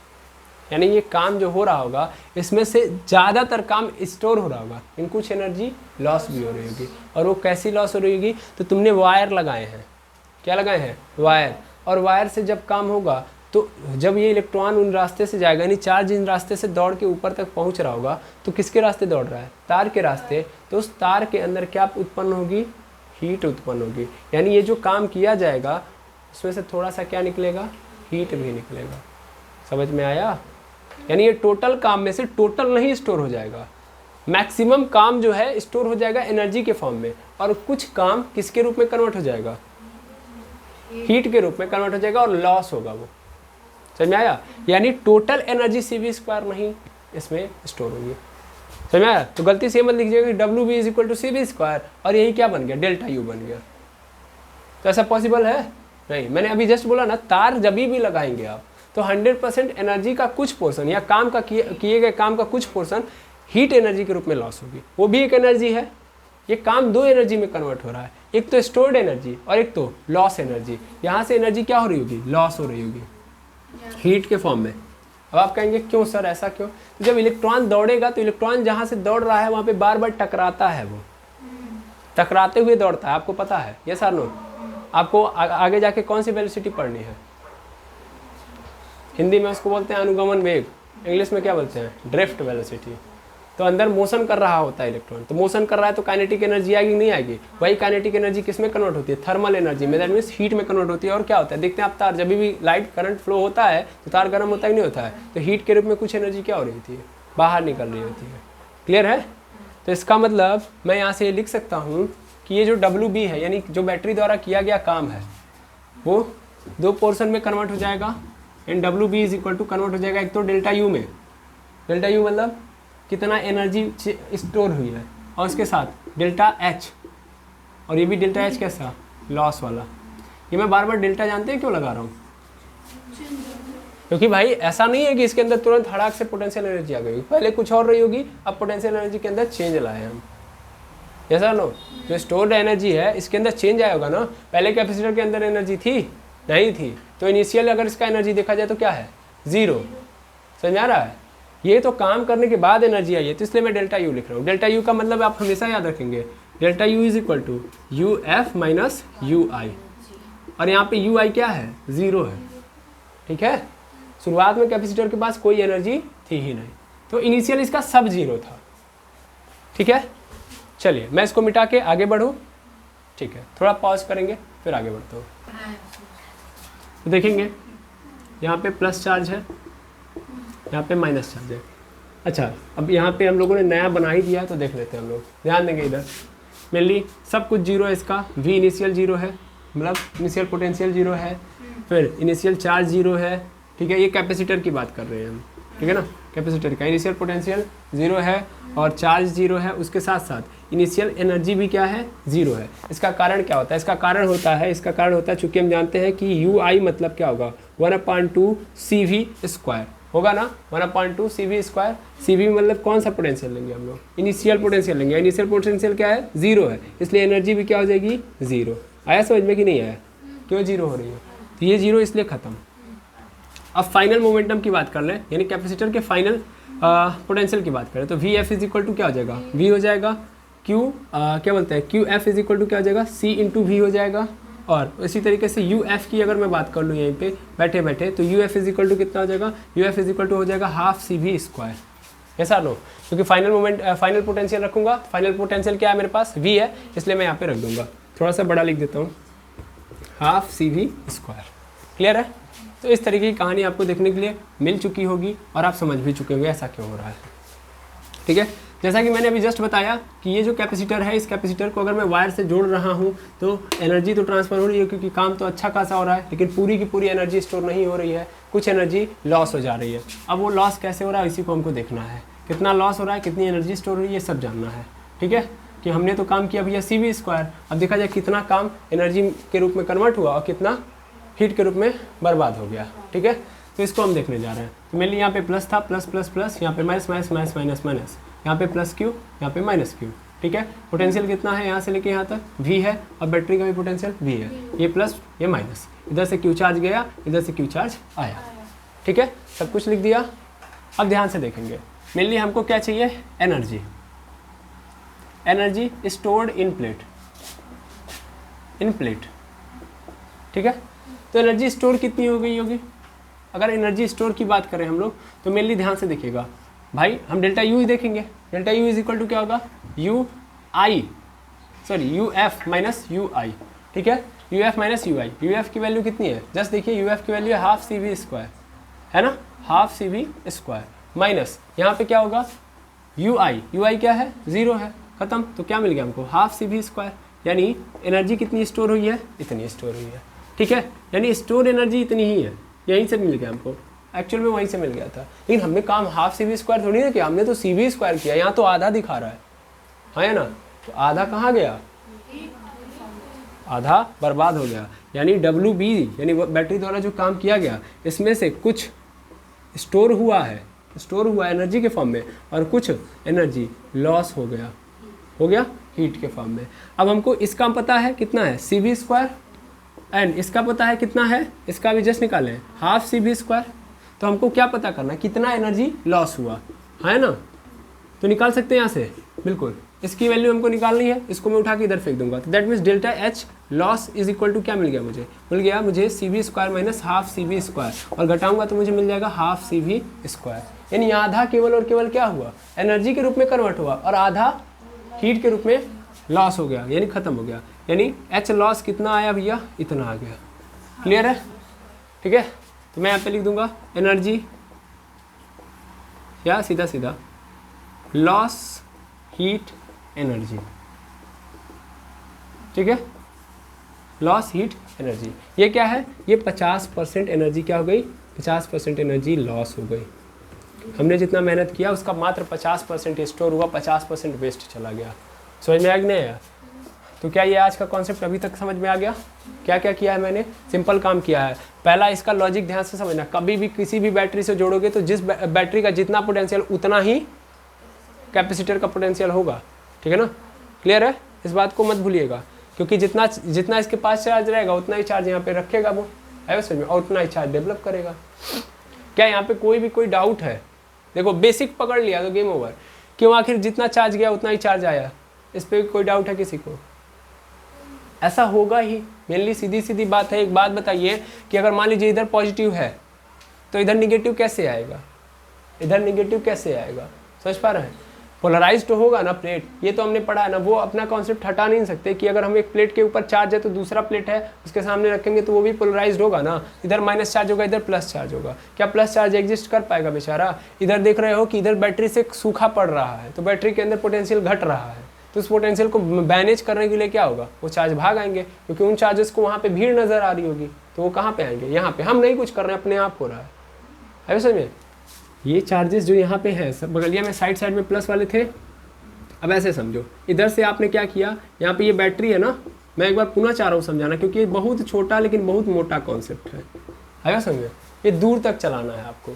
यानी ये काम जो हो रहा होगा इसमें से ज़्यादातर काम स्टोर हो रहा होगा, इन कुछ एनर्जी लॉस भी हो रही होगी। और वो कैसी लॉस हो रही होगी, तो तुमने वायर लगाए हैं, क्या लगाए हैं, वायर, और वायर से जब काम होगा तो जब ये इलेक्ट्रॉन उन रास्ते से जाएगा, यानी चार्ज इन रास्ते से दौड़ के ऊपर तक पहुंच रहा होगा, तो किसके रास्ते दौड़ रहा है, तार के रास्ते, तो उस तार के अंदर क्या उत्पन्न होगी, हीट उत्पन्न होगी। यानी ये जो काम किया जाएगा उसमें से थोड़ा सा क्या निकलेगा, हीट भी निकलेगा। समझ में आया, यानी ये टोटल काम में से टोटल नहीं स्टोर हो जाएगा, मैक्सिमम काम जो है स्टोर हो जाएगा एनर्जी के फॉर्म में, और कुछ काम किसके रूप में कन्वर्ट हो जाएगा, हीट के रूप में कन्वर्ट हो जाएगा और लॉस होगा वो। समझ में आया, यानी टोटल एनर्जी CV स्क्वायर नहीं इसमें स्टोर होगी। समझ में आया, तो गलती से मत लिखिएगा कि WB is equal to CV square और यही क्या बन गया, डेल्टा U बन गया। तो ऐसा पॉसिबल है नहीं। मैंने अभी जस्ट बोला ना, तार जब भी लगाएंगे आप तो 100% एनर्जी का कुछ पोर्शन या काम का किए गए काम का कुछ पोर्शन हीट एनर्जी के रूप में लॉस होगी। वो भी एक एनर्जी है, ये काम 2 एनर्जी में कन्वर्ट हो रहा है, एक तो स्टोर्ड एनर्जी और एक तो लॉस एनर्जी। यहाँ से एनर्जी क्या हो रही होगी, लॉस हो रही होगी हीट के फॉर्म में। अब आप कहेंगे क्यों सर, ऐसा क्यों, तो जब इलेक्ट्रॉन दौड़ेगा तो इलेक्ट्रॉन जहाँ से दौड़ रहा है वहाँ पे बार बार टकराता है, वो टकराते हुए दौड़ता है, आपको पता है, ये सर नो। आपको आगे जाके कौन सी वेलोसिटी पढ़नी है, हिंदी में उसको बोलते हैं अनुगमन वेग, इंग्लिश में क्या बोलते हैं, ड्रिफ्ट वेलोसिटी। तो अंदर मोशन कर रहा होता है इलेक्ट्रॉन, तो मोशन कर रहा है तो काइनेटिक एनर्जी आएगी नहीं आएगी, वही काइनेटिक एनर्जी किस में कन्वर्ट होती है, थर्मल एनर्जी में, दैट मीन्स हीट में कन्वर्ट होती है। और क्या होता है, देखते हैं आप तार, जब भी लाइट करंट फ्लो होता है तो तार गर्म होता है कि नहीं होता है, तो हीट के रूप में कुछ एनर्जी क्या हो रही होती है, बाहर निकल रही होती है। क्लियर है, तो इसका मतलब मैं यहाँ से लिख सकता हूँ कि ये जो WB है, यानी जो बैटरी द्वारा किया गया काम है, वो 2 पोर्शन में कन्वर्ट हो जाएगा, and WB is equal to convert हो जाएगा एक तो डेल्टा U में, डेल्टा U मतलब कितना एनर्जी स्टोर हुई है, और उसके साथ डेल्टा H, और ये भी डेल्टा H कैसा, लॉस वाला। ये मैं बार बार डेल्टा जानते हैं क्यों लगा रहा हूँ, क्योंकि भाई ऐसा नहीं है कि इसके अंदर तुरंत हड़ाक से पोटेंशियल एनर्जी आ गई, पहले कुछ और रही होगी, अब पोटेंशियल एनर्जी के अंदर चेंज लाए हम, ऐसा नो। जो स्टोर्ड एनर्जी है इसके अंदर चेंज आया होगा ना, पहले कैपेसिटर के अंदर एनर्जी थी नहीं थी, तो इनिशियल अगर इसका एनर्जी देखा जाए तो क्या है, 0। समझ आ रहा है, ये तो काम करने के बाद एनर्जी आई है, तो इसलिए मैं डेल्टा U लिख रहा हूँ। डेल्टा U का मतलब आप हमेशा याद रखेंगे, delta U is equal to U F minus U I, और यहाँ पे यू आई क्या है, 0 है। ठीक है, शुरुआत में कैपेसिटर के पास कोई एनर्जी थी ही नहीं, तो इनिशियल इसका सब 0 था। ठीक है, चलिए मैं इसको मिटा के आगे बढ़ूँ। ठीक है, थोड़ा पॉज करेंगे फिर आगे बढ़ता हूँ। तो देखेंगे यहाँ पे प्लस चार्ज है, यहाँ पे माइनस चार्ज है। अच्छा, अब यहाँ पे हम लोगों ने नया बना ही दिया है तो देख लेते हैं हम लोग, ध्यान देंगे इधर। मेनली सब कुछ 0 है, इसका वी इनिशियल 0 है, मतलब इनिशियल पोटेंशियल 0 है, फिर इनिशियल चार्ज 0 है। ठीक है, ये कैपेसिटर की बात कर रहे हैं हम, ठीक है ना। कैपेसिटर का इनिशियल पोटेंशियल 0 है और चार्ज 0 है, उसके साथ साथ इनिशियल एनर्जी भी क्या है, 0 है। इसका कारण क्या होता है, इसका कारण होता है चूंकि हम जानते हैं कि यू आई मतलब क्या होगा, 1/2 CV स्क्वायर होगा ना, 1/2 CV स्क्वायर। CV मतलब कौन सा पोटेंशियल लेंगे हम लोग, इनिशियल पोटेंशियल लेंगे। इनिशियल पोटेंशियल क्या है, 0 है, इसलिए एनर्जी भी क्या हो जाएगी, 0। आया समझ में कि नहीं आया, क्यों 0 हो रही है, तो ये 0 इसलिए खत्म। अब फाइनल मोमेंटम की बात कर लें, यानी कैपेसिटर के फाइनल पोटेंशियल की बात करें, तो V F is equal to क्या हो जाएगा, वी हो जाएगा क्यू, क्या बोलते हैं, Q F is equal to क्या हो जाएगा, सी इंटू वी हो जाएगा। और इसी तरीके से यू एफ की अगर मैं बात कर लूँ यहीं पे बैठे बैठे, तो U F is equal to कितना हो जाएगा, U F is equal to हो जाएगा ½ CV स्क्वायर। ऐसा नो, क्योंकि फाइनल पोटेंशियल रखूंगा, फाइनल पोटेंशियल क्या है मेरे पास, वी है, इसलिए मैं यहाँ पे रख दूंगा, थोड़ा सा बड़ा लिख देता हूँ, ½ CV स्क्वायर। क्लियर है। तो इस तरीके की कहानी आपको देखने के लिए मिल चुकी होगी और आप समझ भी चुके होंगे ऐसा क्यों हो रहा है। ठीक है, जैसा कि मैंने अभी जस्ट बताया कि ये जो कैपेसिटर है, इस कैपेसिटर को अगर मैं वायर से जोड़ रहा हूँ तो एनर्जी तो ट्रांसफर हो रही है, क्योंकि काम तो अच्छा खासा हो रहा है, लेकिन पूरी की पूरी एनर्जी स्टोर नहीं हो रही है, कुछ एनर्जी लॉस हो जा रही है। अब वो लॉस कैसे हो रहा है, इसी को हमको देखना है, कितना लॉस हो रहा है, कितनी एनर्जी स्टोर हो रही है, ये सब जानना है। ठीक है, कि हमने तो काम किया भैया CV स्क्वायर, अब देखा जाए कितना काम एनर्जी के रूप में कन्वर्ट हुआ और कितना हीट के रूप में बर्बाद हो गया। ठीक है, तो इसको हम देखने जा रहे हैं। तो मेनली यहाँ पे प्लस था, प्लस प्लस प्लस, यहाँ पे minus minus minus minus minus, यहाँ पे प्लस क्यू, यहाँ पे माइनस क्यू। ठीक है, पोटेंशियल कितना है यहाँ से लेके यहाँ तक, V है, और बैटरी का भी पोटेंशियल V है, ये प्लस ये माइनस, इधर से क्यू चार्ज गया, इधर से क्यू चार्ज आया। ठीक है, सब कुछ लिख दिया। अब ध्यान से देखेंगे, मेनली हमको क्या चाहिए, energy, energy stored in plate. ठीक है, तो एनर्जी स्टोर कितनी हो गई होगी, अगर एनर्जी स्टोर की बात करें हम लोग, तो मेनली ध्यान से देखिएगा भाई, हम डेल्टा यू ही देखेंगे। Delta U is equal to क्या होगा, U F minus U I. ठीक है, U F minus U I, U F की वैल्यू कितनी है, जस्ट देखिए, यू एफ की वैल्यू है ½ CV स्क्वायर, है ना, ½ CV स्क्वायर, माइनस यहाँ पे क्या होगा, यू आई क्या है, 0 है, खत्म। तो क्या मिल गया हमको, ½ CV स्क्वायर, यानी एनर्जी कितनी स्टोर हुई है, इतनी स्टोर हुई है। ठीक है, यानी स्टोर एनर्जी इतनी ही है, यहीं से मिल गया हमको, एक्चुअल में वहीं से मिल गया था, लेकिन हमने काम ½ CV स्क्वायर थोड़ी ना किया, हमने तो CV स्क्वायर किया, यहाँ तो आधा दिखा रहा है ना, तो आधा कहाँ गया, आधा बर्बाद हो गया, यानी WB यानी बैटरी द्वारा जो काम किया गया, इसमें से कुछ स्टोर हुआ एनर्जी के फॉर्म में, और कुछ एनर्जी लॉस हो गया हीट के फॉर्म में। अब हमको इसका पता है कितना है, CV स्क्वायर, एंड इसका पता है कितना है, इसका भी जस्ट निकालें, ½ CV स्क्वायर। तो हमको क्या पता करना, कितना एनर्जी लॉस हुआ है ना, तो निकाल सकते हैं यहाँ से, बिल्कुल इसकी वैल्यू हमको निकालनी है, इसको मैं उठा के इधर फेंक दूंगा, तो that means delta H loss is equal to क्या मिल गया मुझे CV square minus ½ CV square, और घटाऊंगा तो मुझे मिल जाएगा ½ CV स्क्वायर, यानी आधा केवल और केवल क्या हुआ, एनर्जी के रूप में कन्वर्ट हुआ, और आधा हीट के रूप में लॉस हो गया, यानी खत्म हो गया, यानी एच लॉस कितना आया भैया, इतना आ गया। क्लियर है। ठीक है, तो मैं यहाँ पे लिख दूंगा एनर्जी, या सीधा सीधा लॉस हीट एनर्जी। ठीक है, लॉस हीट एनर्जी, ये क्या है, ये 50% एनर्जी क्या हो गई, 50% एनर्जी लॉस हो गई। हमने जितना मेहनत किया उसका मात्र 50% स्टोर हुआ, 50% वेस्ट चला गया। समझ में आ गया नहीं? तो क्या ये आज का कॉन्सेप्ट अभी तक समझ में आ गया? क्या क्या किया है मैंने, सिंपल काम किया है। पहला इसका लॉजिक ध्यान से समझना, कभी भी किसी भी बैटरी से जोड़ोगे तो जिस बैटरी का जितना पोटेंशियल उतना ही कैपेसिटर का पोटेंशियल होगा। ठीक है ना, क्लियर है? इस बात को मत भूलिएगा, क्योंकि जितना इसके पास चार्ज रहेगा उतना ही चार्ज यहाँ पे रखेगा वो, है समझ में, और उतना ही चार्ज डेवलप करेगा। क्या यहाँ पे कोई डाउट है? देखो बेसिक पकड़ लिया तो गेम ओवर। क्यों? आखिर जितना चार्ज गया उतना ही चार्ज आया, इस पर कोई डाउट है किसी को? ऐसा होगा ही, मेनली सीधी सीधी बात है। एक बात बताइए कि अगर मान लीजिए इधर पॉजिटिव है तो इधर निगेटिव कैसे आएगा? इधर निगेटिव कैसे आएगा? समझ पा रहे हैं? पोलराइज्ड तो होगा ना प्लेट, ये तो हमने पढ़ा है ना, वो अपना कॉन्सेप्ट हटा नहीं सकते कि अगर हम एक प्लेट के ऊपर चार्ज है तो दूसरा प्लेट है उसके सामने रखेंगे तो वो भी पोलराइज्ड होगा ना। इधर माइनस चार्ज होगा, इधर प्लस चार्ज होगा। क्या प्लस चार्ज एग्जिस्ट कर पाएगा बेचारा? इधर देख रहे हो कि इधर बैटरी से सूखा पड़ रहा है तो बैटरी के अंदर पोटेंशियल घट रहा है, तो उस पोटेंशियल को मैनेज करने के लिए क्या होगा? वो चार्ज भाग आएंगे, क्योंकि उन चार्जेस को वहाँ पे भीड़ नजर आ रही होगी, तो वो कहाँ पे आएंगे? यहाँ पे। हम नहीं कुछ कर रहे हैं, अपने आप हो रहा है समझ में? ये चार्जेस जो यहाँ पे हैं सब बगलिया में साइड में प्लस वाले थे। अब ऐसे समझो, इधर से आपने क्या किया, यहाँ पे ये बैटरी है ना, मैं एक बार पुनः चाह रहा हूँ समझाना क्योंकि ये बहुत छोटा लेकिन बहुत मोटा कॉन्सेप्ट है, आया समझे? ये दूर तक चलाना है आपको,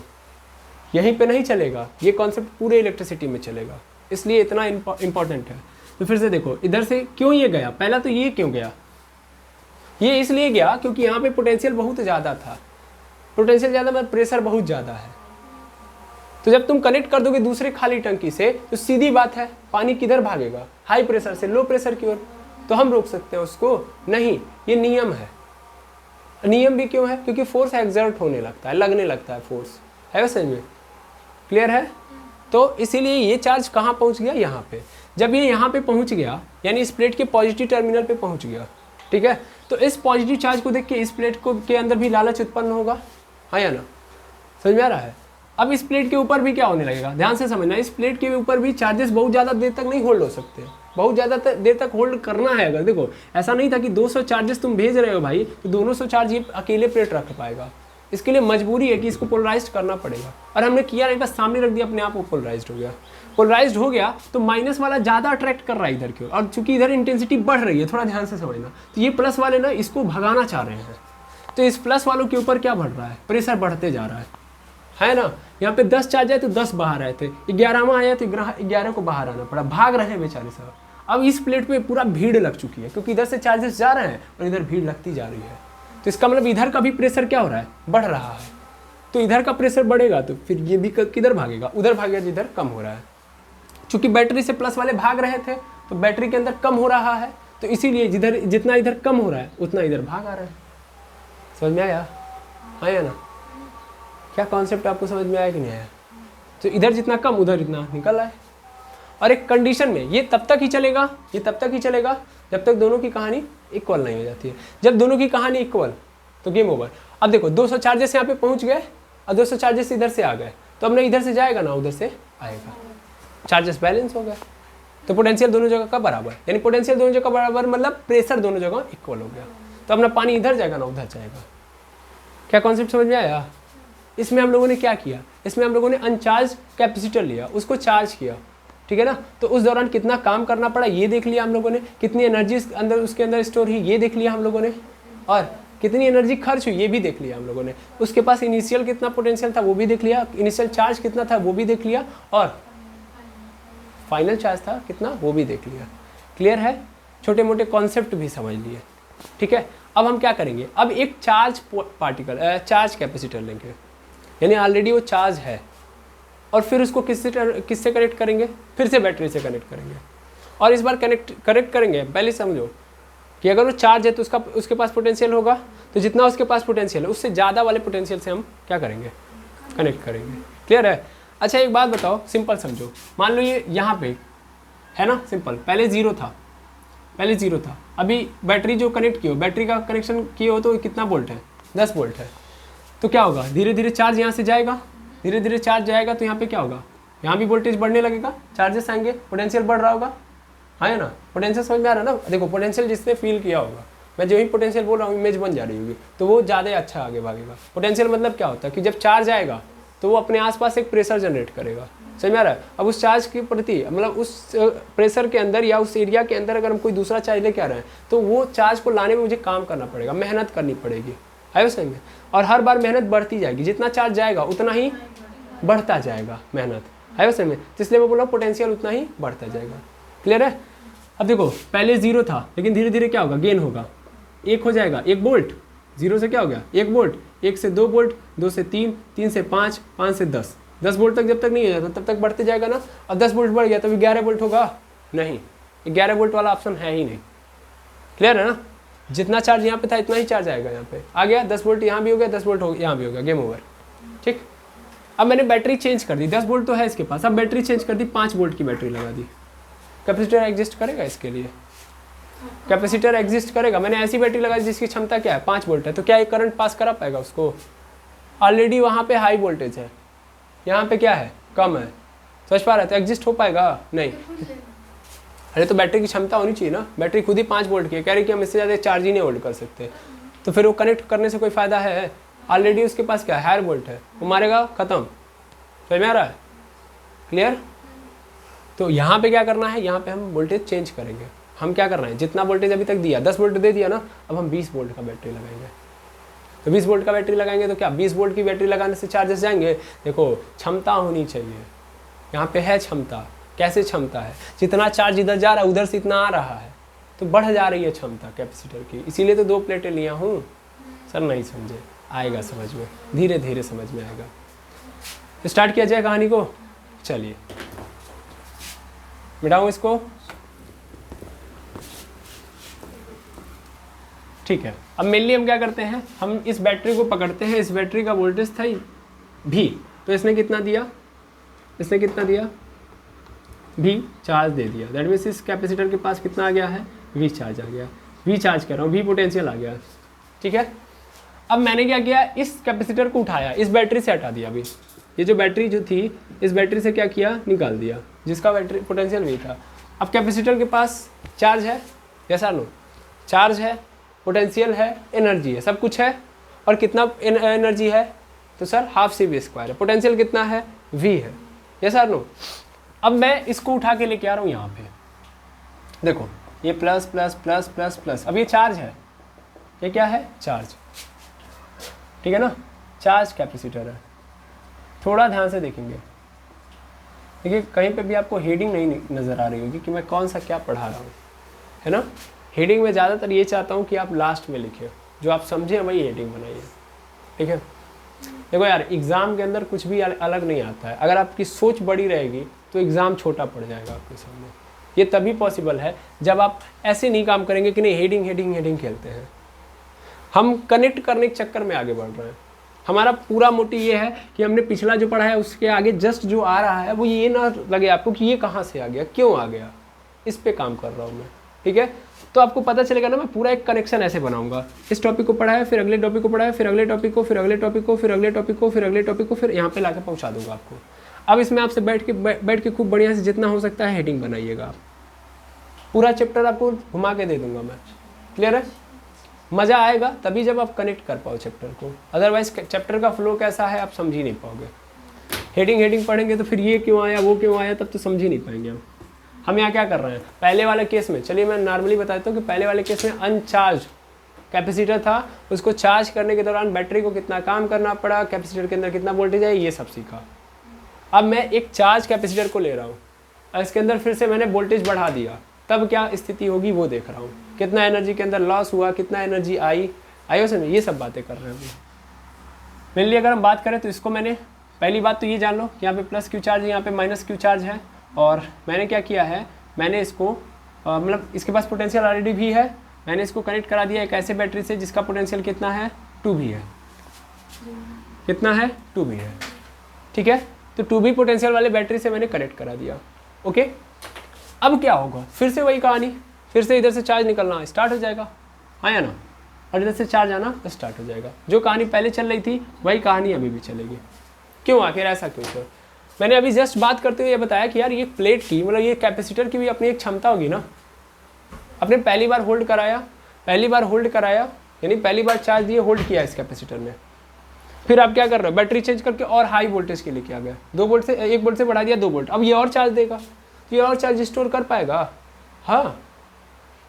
यहीं पे नहीं चलेगा, ये कॉन्सेप्ट पूरे इलेक्ट्रिसिटी में चलेगा, इसलिए इतना इंपॉर्टेंट है। तो फिर से देखो, इधर से क्यों ये गया? पहला तो ये क्यों गया? ये इसलिए गया क्योंकि यहाँ पे पोटेंशियल बहुत ज़्यादा था। पोटेंशियल ज़्यादा मतलब प्रेशर बहुत ज़्यादा है। तो जब तुम कनेक्ट कर दोगे दूसरे खाली टंकी से तो सीधी बात है पानी किधर भागेगा? हाई प्रेशर से लो प्रेशर की ओर। तो हम रोक सकते हैं उसको? नहीं, ये नियम है। नियम भी क्यों है? क्योंकि फोर्स एक्सर्ट होने लगता है, लगने लगता है फोर्स, है वैसे में? क्लियर है? तो इसीलिए ये चार्ज कहाँ पहुँच गया? यहाँ पे। जब ये यहाँ पे पहुँच गया यानी इस प्लेट के पॉजिटिव टर्मिनल पे पहुँच गया, ठीक है, तो इस पॉजिटिव चार्ज को देख के इस प्लेट को के अंदर भी लालच उत्पन्न होगा, हाँ या ना? समझ में आ रहा है? अब इस प्लेट के ऊपर भी क्या होने लगेगा? ध्यान से समझना, इस प्लेट के ऊपर भी चार्जेस बहुत ज़्यादा देर तक नहीं होल्ड हो सकते, बहुत ज़्यादा देर तक होल्ड करना है। अगर देखो, ऐसा नहीं था कि 200 चार्जेस तुम भेज रहे हो भाई तो दोनों 100 चार्ज ये अकेले प्लेट रख पाएगा। इसके लिए मजबूरी है कि इसको पोलराइज्ड करना पड़ेगा, और हमने किया नहीं, बस सामने रख दिया, अपने आप वो पोलराइज्ड हो गया। पोलराइज्ड हो गया तो माइनस वाला ज़्यादा अट्रैक्ट कर रहा है इधर की ओर, और चूंकि इधर इंटेंसिटी बढ़ रही है, थोड़ा ध्यान से समझना, तो ये प्लस वाले ना इसको भगाना चाह रहे हैं, तो इस प्लस वालों के ऊपर क्या बढ़ रहा है? प्रेशर बढ़ते जा रहा है ना? यहाँ पे 10 चार्ज है तो 10 बाहर आए थे, 11वां आया तो 11 को बाहर आना पड़ा, भाग रहे हैं बेचारे सब। अब इस प्लेट पे पूरा भीड़ लग चुकी है क्योंकि इधर से चार्जेस जा रहे हैं और इधर भीड़ लगती जा रही है, तो इसका मतलब इधर का भी प्रेशर क्या हो रहा है? बढ़ रहा है। तो इधर का प्रेशर बढ़ेगा तो फिर ये भी किधर भागेगा? उधर भागेगा जिधर कम हो रहा है। चूंकि बैटरी से प्लस वाले भाग रहे थे तो बैटरी के अंदर कम हो रहा है, तो इसीलिए जितना इधर कम हो रहा है उतना इधर भाग आ रहा है। समझ में आया? आया ना? क्या कॉन्सेप्ट आपको समझ में आया कि नहीं आया? तो इधर जितना कम उधर इतना निकल आए। और एक कंडीशन में ये तब तक ही चलेगा, ये तब तक ही चलेगा जब तक दोनों की कहानी इक्वल नहीं हो जाती है। जब दोनों की कहानी इक्वल तो गेम ओवर। अब देखो 200 चार्जेस यहाँ पे पहुँच गए और 200 चार्जेस इधर से आ गए, तो अब ना इधर से जाएगा ना उधर से आएगा, चार्जेस बैलेंस हो गए, तो पोटेंशियल दोनों जगह का बराबर, यानी पोटेंशियल दोनों जगह बराबर मतलब प्रेशर दोनों जगह इक्वल हो गया, तो अपना पानी इधर जाएगा ना उधर जाएगा। क्या कॉन्सेप्ट समझ में आया? इसमें हम लोगों ने क्या किया? इसमें हम लोगों ने अनचार्ज कैपेसिटर लिया, उसको चार्ज किया, ठीक है ना? तो उस दौरान कितना काम करना पड़ा ये देख लिया हम लोगों ने, कितनी एनर्जी अंदर उसके अंदर स्टोर हुई ये देख लिया हम लोगों ने, और कितनी एनर्जी खर्च हुई ये भी देख लिया हम लोगों ने। उसके पास इनिशियल कितना पोटेंशियल था वो भी देख लिया, इनिशियल चार्ज कितना था वो भी देख लिया, और फाइनल चार्ज था कितना वो भी देख लिया। क्लियर है? छोटे मोटे कॉन्सेप्ट भी समझ लिए, ठीक है? अब हम क्या करेंगे? अब एक चार्ज चार्ज कैपेसिटर लेंगे, यानी ऑलरेडी वो चार्ज है, और फिर उसको किससे कनेक्ट करेंगे? फिर से बैटरी से कनेक्ट करेंगे, और इस बार कनेक्ट करेंगे। पहले समझो कि अगर वो चार्ज है तो उसके पास पोटेंशियल होगा, तो जितना उसके पास पोटेंशियल है उससे ज़्यादा वाले पोटेंशियल से हम क्या करेंगे? कनेक्ट करेंगे। क्लियर है? अच्छा एक बात बताओ, सिंपल समझो, मान लो ये यहाँ पे है ना, सिंपल, पहले ज़ीरो था, अभी बैटरी जो कनेक्ट की हो, बैटरी का कनेक्शन किए हो तो कितना वोल्ट है? 10 वोल्ट है, तो क्या होगा? धीरे धीरे चार्ज यहाँ से जाएगा, धीरे धीरे चार्ज जाएगा, तो यहाँ पे क्या होगा? यहाँ भी वोल्टेज बढ़ने लगेगा, चार्जेस आएंगे, पोटेंशियल बढ़ रहा होगा, है ना? पोटेंशियल समझ में आ रहा है ना? देखो पोटेंशियल जिसने फील किया होगा, मैं जो ही पोटेंशियल बोल रहा हूँ इमेज बन जा रही होगी, तो वो ज़्यादा अच्छा आगे भागेगा। पोटेंशियल मतलब क्या होता है कि जब चार्ज आएगा तो वो अपने आसपास एक प्रेशर जनरेट करेगा, समझ में आ रहा है? अब उस चार्ज के प्रति मतलब उस प्रेशर के अंदर या उस एरिया के अंदर अगर हम कोई दूसरा चार्ज लेके आ रहे हैं तो वो चार्ज को लाने में मुझे काम करना पड़ेगा, मेहनत करनी पड़ेगी, है वो सही में? और हर बार मेहनत बढ़ती जाएगी, जितना चार्ज जाएगा उतना ही बढ़ता जाएगा मेहनत, है वो सही में? इसलिए मैं बोल रहा हूँ पोटेंशियल उतना ही बढ़ता जाएगा। क्लियर है? अब देखो पहले 0 था, लेकिन धीरे धीरे क्या होगा? गेन होगा, 1 हो जाएगा, 1 वोल्ट, 0 से क्या हो गया? 1 वोल्ट, 1 से 2 वोल्ट, 2 से 3, 3 से 5, 5 से 10, 10 वोल्ट तक जब तक नहीं हो जाता तब तक बढ़ते जाएगा ना। और 10 वोल्ट बढ़ गया तभी 11 वोल्ट होगा? नहीं, 11 वोल्ट वाला ऑप्शन है ही नहीं। क्लियर है ना? जितना चार्ज यहाँ पे था इतना ही चार्ज आएगा यहाँ पे। आ गया 10 वोल्ट यहाँ भी हो गया, 10 वोल्ट यहाँ भी हो गया, गेम ओवर। ठीक, अब मैंने बैटरी चेंज कर दी, 10 वोल्ट तो है इसके पास, अब बैटरी चेंज कर दी, 5 वोल्ट की बैटरी लगा दी। कैपेसिटर एग्जिस्ट करेगा इसके लिए? कैपेसिटर एग्जिस्ट करेगा। मैंने ऐसी बैटरी लगा दी जिसकी क्षमता क्या है 5 वोल्ट है, तो क्या ये करंट पास करा पाएगा उसको? ऑलरेडी वहाँ पे हाई वोल्टेज है, यहाँ पे क्या है कम है, समझ पा रहे हैं? तो एग्जिस्ट हो पाएगा नहीं। अरे तो बैटरी की क्षमता होनी चाहिए ना, बैटरी खुद ही 5 वोल्ट की है, कह रही कि हम इससे ज़्यादा चार्ज ही नहीं होल्ड कर सकते, तो फिर वो कनेक्ट करने से कोई फ़ायदा है? ऑलरेडी उसके पास क्या हायर वोल्ट है, वो मारेगा खत्म। समझ में आ रहा है? क्लियर? तो यहाँ पे क्या करना है, यहाँ पे हम वोल्टेज चेंज करेंगे। हम क्या कर रहे हैं, जितना वोल्टेज अभी तक दिया 10 वोल्ट दे दिया ना, अब हम 20 वोल्ट का बैटरी लगाएंगे। तो 20 वोल्ट का बैटरी लगाएंगे तो क्या 20 वोल्ट की बैटरी लगाने से चार्जेस जाएंगे? देखो क्षमता होनी चाहिए, यहाँ पे है क्षमता। कैसे क्षमता है? जितना चार्ज इधर जा रहा है उधर से इतना आ रहा है, तो बढ़ जा रही है क्षमता कैपेसिटर की, इसीलिए तो 2 प्लेटें लिया हूँ। सर नहीं समझे, आएगा समझ में, धीरे धीरे समझ में आएगा। स्टार्ट किया जाए कहानी को। चलिए मिटाऊँ इसको। ठीक है, अब मेनली हम क्या करते हैं, हम इस बैटरी को पकड़ते हैं। इस बैटरी का वोल्टेज था भी, तो इसने कितना दिया, इसने कितना दिया भी चार्ज दे दिया। दैट मीन्स इस कैपेसिटर के पास कितना आ गया है, वी चार्ज आ गया। वी चार्ज कर रहा हूँ, वी पोटेंशियल आ गया। ठीक है, अब मैंने क्या किया, इस कैपेसिटर को उठाया, इस बैटरी से हटा दिया। अभी ये जो बैटरी जो थी इस बैटरी से क्या किया, निकाल दिया, जिसका बैटरी पोटेंशियल भी था। अब कैपेसिटर के पास चार्ज है, जैसा नो चार्ज है, पोटेंशियल है, एनर्जी है, सब कुछ है। और कितना एनर्जी है, तो sir half C V square है। पोटेंशियल कितना है, वी है, जैसा नो। अब मैं इसको उठा के लेके आ रहा हूँ यहाँ पे, देखो ये plus plus plus plus plus, अब ये चार्ज है, ये क्या है चार्ज, ठीक है ना, चार्ज कैपेसिटर है। थोड़ा ध्यान से देखेंगे, देखिए कहीं पे भी आपको हेडिंग नहीं नज़र आ रही होगी कि मैं कौन सा क्या पढ़ा रहा हूँ, है ना। हेडिंग में ज़्यादातर ये चाहता हूँ कि आप लास्ट में लिखिए, जो आप समझें वही हेडिंग बनाइए, ठीक है। देखो यार एग्ज़ाम के अंदर कुछ भी अलग नहीं आता है, अगर आपकी सोच बड़ी रहेगी तो एग्ज़ाम छोटा पड़ जाएगा आपके सामने। ये तभी पॉसिबल है जब आप ऐसे नहीं काम करेंगे कि नहीं हेडिंग हेडिंग हेडिंग खेलते हैं। हम कनेक्ट करने के चक्कर में आगे बढ़ रहे हैं। हमारा पूरा मोटिव ये है कि हमने पिछला जो पढ़ा है उसके आगे जस्ट जो आ रहा है वो ये ना लगे आपको कि ये कहाँ से आ गया, क्यों आ गया, इस पे काम कर रहा हूँ मैं, ठीक है। तो आपको पता चलेगा ना, मैं पूरा एक कनेक्शन ऐसे बनाऊंगा। इस टॉपिक को पढ़ाया, फिर अगले टॉपिक को पढ़ाया, फिर अगले टॉपिक को, फिर अगले टॉपिक को, फिर अगले टॉपिक को, फिर अगले टॉपिक को, फिर यहाँ पे लाके पहुँचा दूंगा आपको। अब इसमें आपसे बैठ के खूब बढ़िया से जितना हो सकता है हेडिंग बनाइएगा। पूरा चैप्टर आपको घुमा के दे दूंगा मैं, क्लियर है। मज़ा आएगा तभी जब आप कनेक्ट कर पाओ चैप्टर को, अदरवाइज चैप्टर का फ्लो कैसा है आप समझ ही नहीं पाओगे। हेडिंग पढ़ेंगे तो फिर ये क्यों आया वो क्यों आया, तब तो समझ ही नहीं पाएंगे हम यहाँ क्या कर रहे हैं। पहले वाले केस में, चलिए मैं नॉर्मली बताता हूँ कि पहले वाले केस में अनचार्ज कैपेसिटर था, उसको चार्ज करने के दौरान बैटरी को कितना काम करना पड़ा, कैपेसिटर के अंदर कितना वोल्टेज है, ये सब सीखा। अब मैं एक चार्ज कैपेसिटर को ले रहा हूँ और इसके अंदर फिर से मैंने वोल्टेज बढ़ा दिया, तब क्या स्थिति होगी वो देख रहा हूँ। कितना एनर्जी के अंदर लॉस हुआ, कितना एनर्जी आई हो समझ, ये सब बातें कर रहे हैं। मेनली अगर हम बात करें तो इसको मैंने, पहली बात तो ये जान लो कि यहाँ पे प्लस क्यू चार्ज है, यहाँ पे माइनस क्यू चार्ज है। और मैंने क्या किया है, मैंने इसको मतलब इसके पास पोटेंशियल ऑलरेडी भी है, मैंने इसको कनेक्ट करा दिया एक ऐसे बैटरी से जिसका पोटेंशियल कितना है 2 भी है, कितना है 2 भी है, ठीक है। तो 2 भी पोटेंशियल वाले बैटरी से मैंने कनेक्ट करा दिया, ओके। अब क्या होगा, फिर से वही कहानी, फिर से इधर से चार्ज निकलना स्टार्ट हो जाएगा, आया ना, और इधर से चार्ज आना स्टार्ट हो जाएगा। जो कहानी पहले चल रही थी वही कहानी अभी भी चलेगी। क्यों आखिर ऐसा क्यों सर? मैंने अभी जस्ट बात करते हुए ये बताया कि यार ये प्लेट की, मतलब ये कैपेसिटर की भी अपनी एक क्षमता होगी ना। आपने पहली बार होल्ड कराया, यानी पहली बार चार्ज दिए, होल्ड किया इस कैपेसिटर में, फिर आप क्या कर रहे हो, बैटरी चेंज करके और हाई वोल्टेज के लेके आ गए, 2 वोल्ट से 1 वोल्ट से बढ़ा दिया 2 वोल्ट। अब ये और चार्ज देगा, ये और चार्ज स्टोर कर पाएगा? हाँ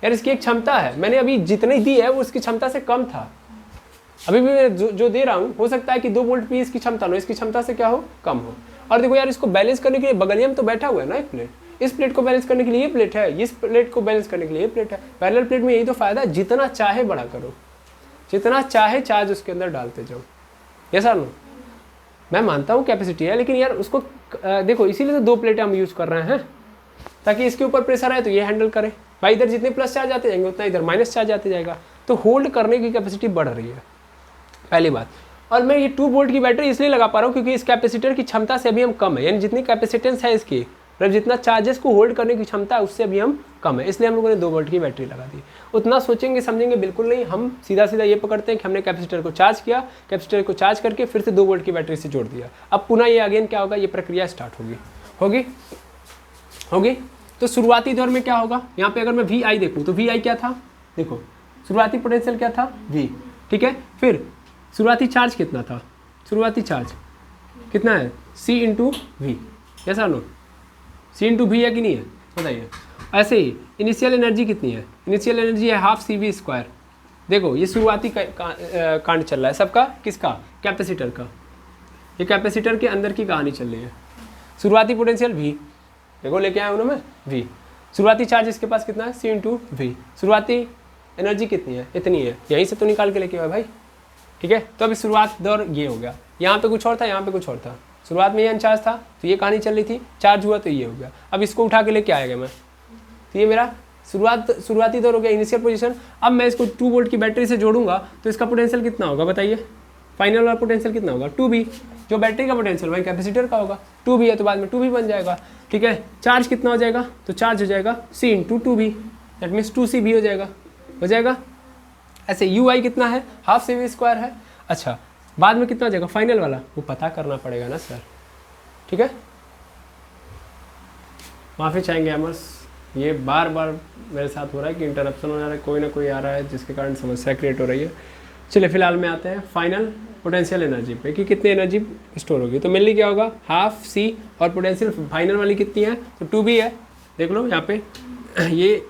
यार, इसकी एक क्षमता है। मैंने अभी जितनी दी है वो उसकी क्षमता से कम था, अभी भी मैं जो दे रहा हूँ हो सकता है कि 2 वोल्ट भी इसकी क्षमता हो, इसकी क्षमता से क्या हो, कम हो। और देखो यार, इसको बैलेंस करने के लिए बगलिया में तो बैठा हुआ है ना एक प्लेट, इस प्लेट को बैलेंस करने के लिए ये प्लेट है, इस प्लेट को बैलेंस करने के लिए ये प्लेट है। पैरेलल प्लेट में यही तो फायदा है, जितना चाहे बड़ा करो, जितना चाहे चार्ज उसके अंदर डालते जाओ। ये सर नो, मैं मानता हूँ कैपेसिटी है, लेकिन यार उसको देखो, इसीलिए तो 2 प्लेटें हम यूज कर रहे हैं, ताकि इसके ऊपर प्रेशर आए तो ये हैंडल करे। भाई इधर जितने प्लस चार्ज आते जाएंगे उतना इधर माइनस चार्ज आते जाएगा, तो होल्ड करने की कैपेसिटी बढ़ रही है, पहली बात। और मैं ये 2 वोल्ट की बैटरी इसलिए लगा पा रहा हूँ क्योंकि इस कैपेसिटर की क्षमता से अभी हम कम है, यानी जितनी कैपेसिटेंस है इसकी, मतलब जितना चार्जेस को होल्ड करने की क्षमता है उससे अभी हम कम है, इसलिए हम लोगों ने 2 वोल्ट की बैटरी लगा दी। उतना सोचेंगे समझेंगे बिल्कुल नहीं, हम सीधा सीधा ये पकड़ते हैं कि हमने कैपेसिटर को चार्ज किया, कैपेसिटर को चार्ज करके फिर से 2 वोल्ट की बैटरी से जोड़ दिया। अब पुनः ये अगेन क्या होगा, ये प्रक्रिया स्टार्ट होगी। तो शुरुआती दौर में क्या होगा, यहाँ पे अगर मैं VI देखूँ तो VI क्या था, देखो शुरुआती पोटेंशियल क्या था V, ठीक है। फिर शुरुआती चार्ज कितना था, शुरुआती चार्ज कितना है C इंटू वी, कैसा नो C इंटू वी है कि नहीं है बताइए। ऐसे ही इनिशियल एनर्जी कितनी है, इनिशियल एनर्जी है हाफ CV²। देखो ये शुरुआती कांड चल रहा है सबका, किसका, कैपेसिटर का। ये कैपेसिटर के अंदर की कहानी चल रही है। शुरुआती पोटेंशियल V, देखो लेके आया हूँ ना मैं V। शुरुआती चार्ज इसके पास कितना है C इंटू वी। शुरुआती एनर्जी कितनी है, इतनी है, यहीं से तो निकाल के लेके आया भाई, ठीक है। तो अभी शुरुआत दौर ये हो गया, यहाँ पे कुछ और था, यहाँ पे कुछ और था। शुरुआत में ये अनचार्ज था तो ये कहानी चल रही थी, चार्ज हुआ तो ये हो गया। अब इसको उठा के लेके आया गया मैं, तो ये मेरा शुरुआती दौर हो गया, इनिशियल पोजीशन। अब मैं इसको 2 वोल्ट की बैटरी से जोड़ूंगा तो इसका पोटेंशियल कितना होगा बताइए, फाइनल वाला पोटेंशियल कितना होगा 2B। जो बैटरी का पोटेंशियल वही कैपेसिटर का होगा, 2B है तो बाद में 2B बन जाएगा, ठीक है। चार्ज कितना हो जाएगा, तो चार्ज हो जाएगा C into 2B, that means 2CV हो जाएगा। ऐसे UI कितना है, हाफ CV² है। अच्छा बाद में कितना हो जाएगा फाइनल वाला, वो पता करना पड़ेगा ना सर, ठीक है। माफ़ी चाहेंगे एमर्स, ये बार बार मेरे साथ हो रहा है कि इंटरप्शन हो जा रहा है, कोई ना कोई आ रहा है जिसके कारण समस्या क्रिएट हो रही है। चलिए फिलहाल में आते हैं फाइनल पोटेंशियल एनर्जी पे कि कितनी एनर्जी स्टोर होगी। तो मेनली क्या होगा, हाफ C और पोटेंशियल फाइनल वाली कितनी है, तो 2B है। देख लो यहाँ पे ये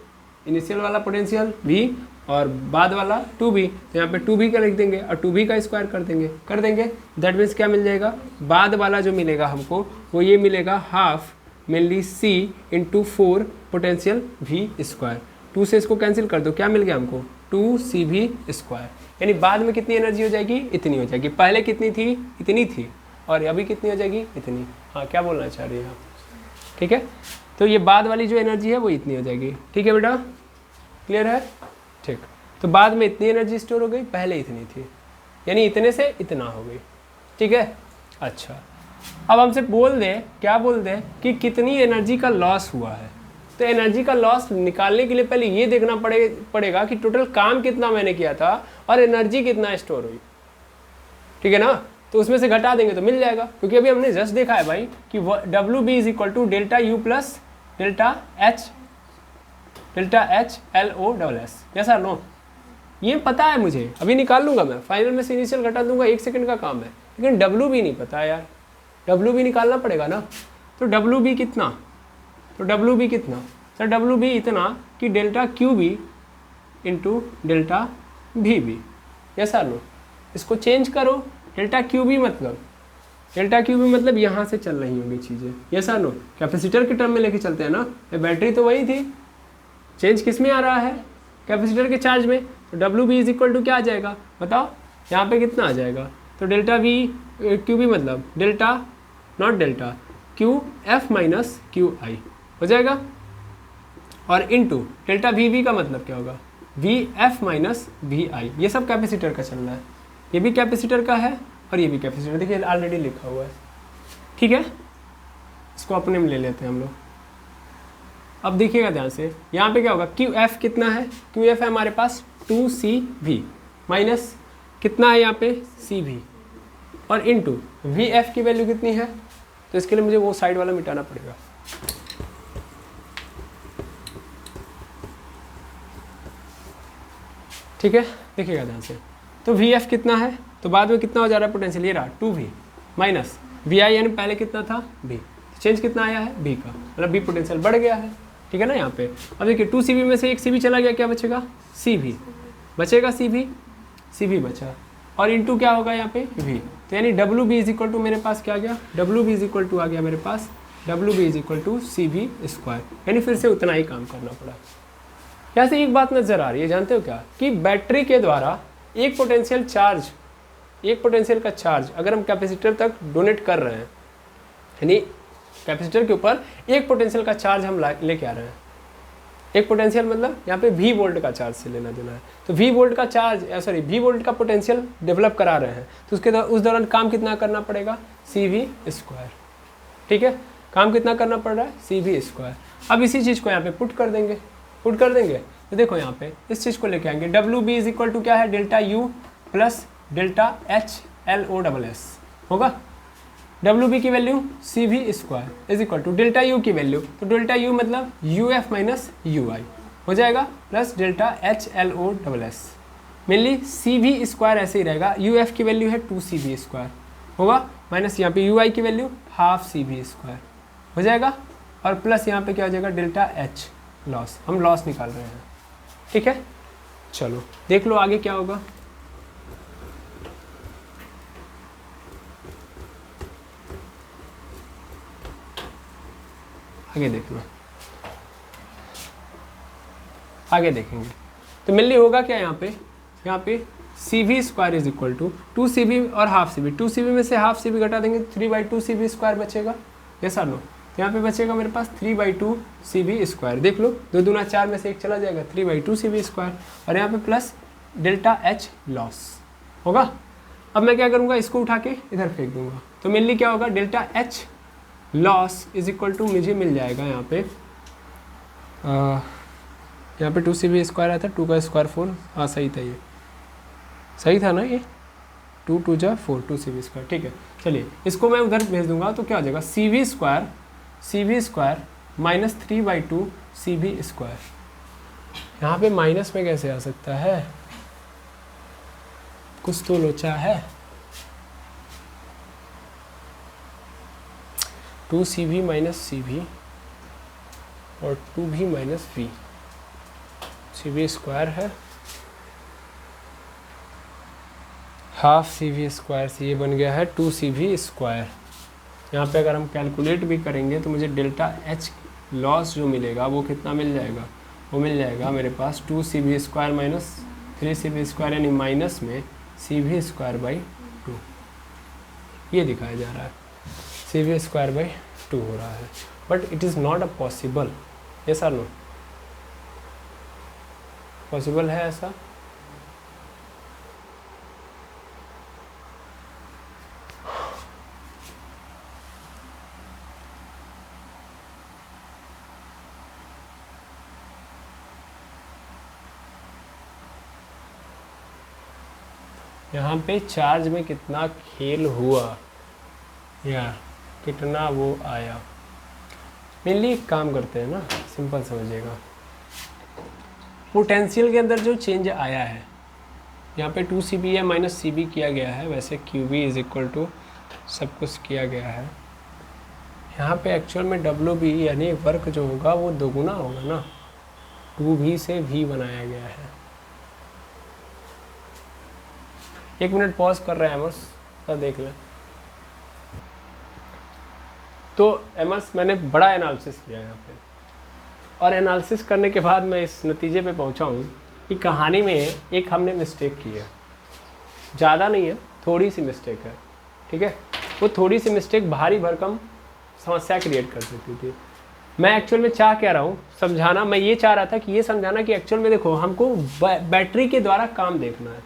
इनिशियल वाला पोटेंशियल V और बाद वाला 2B, तो यहाँ पे 2B का लिख देंगे और 2B का स्क्वायर कर देंगे। दैट मीन्स क्या मिल जाएगा, बाद वाला जो मिलेगा हमको वो ये मिलेगा half mainly C into 4 potential V²। 2 से इसको कैंसिल कर दो, क्या मिल गया हमको 2CV²। यानी बाद में कितनी एनर्जी हो जाएगी, इतनी हो जाएगी। पहले कितनी थी, इतनी थी, और अभी कितनी हो जाएगी, इतनी। हाँ क्या बोलना चाह रही है आप, ठीक है। तो ये बाद वाली जो एनर्जी है वो इतनी हो जाएगी, ठीक है बेटा, क्लियर है, ठीक। तो बाद में इतनी एनर्जी स्टोर हो गई, पहले इतनी थी, यानी इतने से इतना हो गई, ठीक है। अच्छा अब हमसे बोल दें, क्या बोल दें कि कितनी एनर्जी का लॉस हुआ है। तो एनर्जी का लॉस निकालने के लिए पहले ये देखना पड़ेगा कि टोटल काम कितना मैंने किया था और एनर्जी कितना स्टोर हुई, ठीक है ना। तो उसमें से घटा देंगे तो मिल जाएगा, क्योंकि अभी हमने जस्ट देखा है भाई कि WB is equal to delta U plus delta H LOSS, yes no, ये पता है मुझे, अभी निकाल लूँगा मैं, फाइनल में से इनिशियल घटा दूंगा, 1 सेकंड का काम है। लेकिन WB नहीं पता है यार, WB निकालना पड़ेगा ना। तो WB कितना, तो WB कितना सर, WB इतना कि delta QB into delta VB, yes no. इसको चेंज करो, डेल्टा QB मतलब यहाँ से चल रही होंगी चीज़ें, यस नो। कैपेसिटर के टर्म में लेके चलते हैं ना, ये बैटरी तो वही थी, चेंज किस में आ रहा है, कैपेसिटर के चार्ज में। तो WB इज इक्वल टू क्या आ जाएगा बताओ, यहाँ पे कितना आ जाएगा, तो डेल्टा QB मतलब delta not delta QF minus QI हो जाएगा, और इनटू डेल्टा VB का मतलब क्या होगा, VF माइनस VI। ये सब कैपेसिटर का चल रहा है, ये भी कैपेसिटर का है और ये भी कैपेसिटर, देखिए ऑलरेडी लिखा हुआ है, ठीक है। इसको अपने में ले लेते हैं हम लोग। अब देखिएगा ध्यान से, यहाँ पे क्या होगा, QF कितना है, QF है हमारे पास 2CV माइनस कितना है यहाँ पे CV, और इनटू VF की वैल्यू कितनी है। तो इसके लिए मुझे वो साइड वाला मिटाना पड़ेगा, ठीक है। देखिएगा ध्यान से, तो VF कितना है, तो बाद में कितना हो जा रहा है पोटेंशियल, ये रहा 2V माइनस VI, यानी पहले कितना था B, चेंज कितना आया है B का, मतलब B पोटेंशियल बढ़ गया है, ठीक है ना। यहाँ पे अब देखिए 2CV में से एक CV चला गया, क्या बचेगा CV बचेगा, CV बचा, और इनटू क्या होगा यहाँ पे V। तो यानी WB इज इक्वल टू मेरे पास क्या आ गया, WB इज इक्वल टू आ गया मेरे पास WB is equal to CV², यानी फिर से उतना ही काम करना पड़ा। यहाँ से एक बात नज़र आ रही है, जानते हो क्या, कि बैटरी के द्वारा एक पोटेंशियल का चार्ज अगर हम कैपेसिटर तक डोनेट कर रहे हैं, यानी कैपेसिटर के ऊपर एक पोटेंशियल का चार्ज हम लेके आ रहे हैं। एक पोटेंशियल मतलब यहाँ पे V वोल्ट का चार्ज से लेना देना है, तो V वोल्ट का चार्ज V वोल्ट का पोटेंशियल डेवलप करा रहे हैं, तो उसके उस दौरान काम कितना करना पड़ेगा, CV स्क्वायर। ठीक है, काम कितना करना पड़ रहा है, CV स्क्वायर। अब इसी चीज़ को यहाँ पे पुट कर देंगे, तो देखो यहाँ पे इस चीज़ को लेके आएंगे, WB इज इक्वल टू क्या है, delta U plus delta HLOSS होगा। WB की value CV square is equal to delta U की वैल्यू, तो डेल्टा U मतलब UF माइनस UI हो जाएगा, plus delta HLOSS। Mainly CV square ऐसे ही रहेगा, UF की वैल्यू है 2CV स्क्वायर होगा, माइनस यहाँ पे UI की वैल्यू हाफ CV स्क्वायर हो जाएगा, और प्लस यहाँ पे क्या हो जाएगा, डेल्टा H लॉस, हम लॉस निकाल रहे हैं। ठीक है, चलो देख लो आगे क्या होगा। आगे देखना, आगे देखेंगे तो मेनली होगा क्या, यहाँ पे CV square is equal to 2CV और हाफ CV, 2CV में से हाफ CV घटा देंगे, 3/2 CV स्क्वायर बचेगा, यस और नो। तो यहाँ पे बचेगा मेरे पास 3/2 CV स्क्वायर, देख लो 2 दूना 4 में से 1 चला जाएगा, 3/2 CV स्क्वायर, और यहाँ पे प्लस डेल्टा H लॉस होगा। अब मैं क्या करूँगा, इसको उठा के इधर फेंक दूंगा, तो मेनली क्या होगा, delta H loss is equal to मुझे मिल जाएगा यहाँ पे 2CV स्क्वायर आया था, 2 का स्क्वायर 4, हाँ सही था, ये सही था ना, ये 2 2 जा 4 2CV स्क्वायर। ठीक है, चलिए इसको मैं उधर भेज दूंगा, तो क्या हो जाएगा, CV square minus 3/2 CV square. यहाँ पे माइनस में कैसे आ सकता है, कुछ तो लोचा है, 2CV माइनस CV और 2V minus V, CV square है, हाफ CV स्क्वायर से ये बन गया है 2CV स्क्वायर। यहाँ पे अगर हम कैलकुलेट भी करेंगे तो मुझे डेल्टा H लॉस जो मिलेगा वो कितना मिल जाएगा, वो मिल जाएगा मेरे पास 2CV square minus 3CV square, यानी माइनस में CV स्क्वायर बाई 2, ये दिखाया जा रहा है, CV स्क्वायर बाई 2 हो रहा है, but it is not a possible, yes और नो, पॉसिबल है ऐसा? यहाँ पे चार्ज में कितना खेल हुआ या कितना वो आया, मेनली एक काम करते हैं ना, सिंपल समझिएगा, पोटेंशियल के अंदर जो चेंज आया है, यहाँ पे 2CV है माइनस CV किया गया है, वैसे QB इज इक्वल टू सब कुछ किया गया है, यहाँ पे एक्चुअल में WB यानी वर्क जो होगा वो दोगुना होगा ना, 2V से V बनाया गया है। 1 मिनट पॉज कर रहे हैं एमर्स, तो देख लें। तो एमर्स मैंने बड़ा एनालिसिस किया यहाँ पे, और एनालिसिस करने के बाद मैं इस नतीजे पे पहुँचा हूँ कि कहानी में एक हमने मिस्टेक की है, ज़्यादा नहीं है, थोड़ी सी मिस्टेक है। ठीक है, वो थोड़ी सी मिस्टेक भारी भरकम समस्या क्रिएट कर सकती थी। मैं एक्चुअल में चाह क्या रहा हूँ समझाना, मैं ये चाह रहा था कि ये समझाना कि एक्चुअल में देखो हमको बैटरी के द्वारा काम देखना है,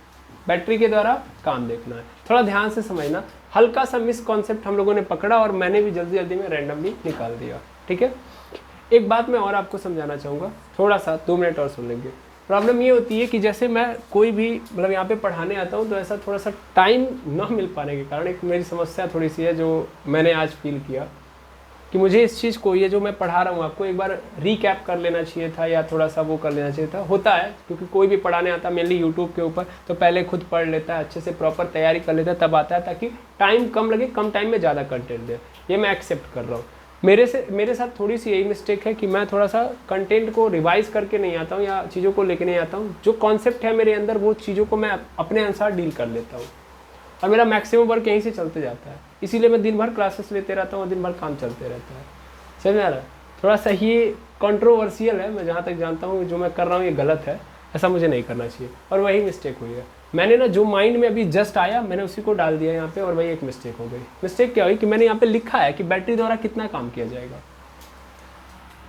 बैटरी के द्वारा काम देखना है, थोड़ा ध्यान से समझना। हल्का सा मिस कॉन्सेप्ट हम लोगों ने पकड़ा और मैंने भी जल्दी जल्दी में रैंडमली निकाल दिया। ठीक है, एक बात मैं और आपको समझाना चाहूँगा, थोड़ा सा 2 मिनट और सुन लेंगे। प्रॉब्लम ये होती है कि जैसे मैं कोई भी मतलब यहाँ पे पढ़ाने आता हूँ तो ऐसा थोड़ा सा टाइम ना मिल पाने के कारण एक मेरी समस्या थोड़ी सी है, जो मैंने आज फील किया कि मुझे इस चीज़ को, ये जो मैं पढ़ा रहा हूँ आपको, एक बार रीकैप कर लेना चाहिए था या थोड़ा सा वो कर लेना चाहिए था। होता है क्योंकि कोई भी पढ़ाने आता मेनली यूट्यूब के ऊपर, तो पहले खुद पढ़ लेता है, अच्छे से प्रॉपर तैयारी कर लेता है, तब आता है, ताकि टाइम कम लगे, कम टाइम में ज़्यादा कंटेंट दे। ये मैं एक्सेप्ट कर रहा हूँ। मेरे साथ थोड़ी सी यही मिस्टेक है कि मैं थोड़ा सा कंटेंट को रिवाइज करके नहीं आता हूँ या चीज़ों को लेके नहीं आता हूँ। जो कॉन्सेप्ट है मेरे अंदर वो चीज़ों को मैं अपने अनुसार डील कर लेता हूँ, और मेरा मैक्सिमम वर्क यहीं से चलते जाता है। इसीलिए मैं दिन भर क्लासेस लेते रहता हूँ और दिन भर काम चलते रहता है। समझ में आ रहा है? थोड़ा सा ये कंट्रोवर्शियल है, मैं जहाँ तक जानता हूँ जो मैं कर रहा हूँ ये गलत है, ऐसा मुझे नहीं करना चाहिए, और वही मिस्टेक हुई है। मैंने ना जो माइंड में अभी जस्ट आया मैंने उसी को डाल दिया यहाँ पे, और भाई एक मिस्टेक हो गई। मिस्टेक क्या हुई कि मैंने यहाँ पे लिखा है कि बैटरी द्वारा कितना काम किया जाएगा,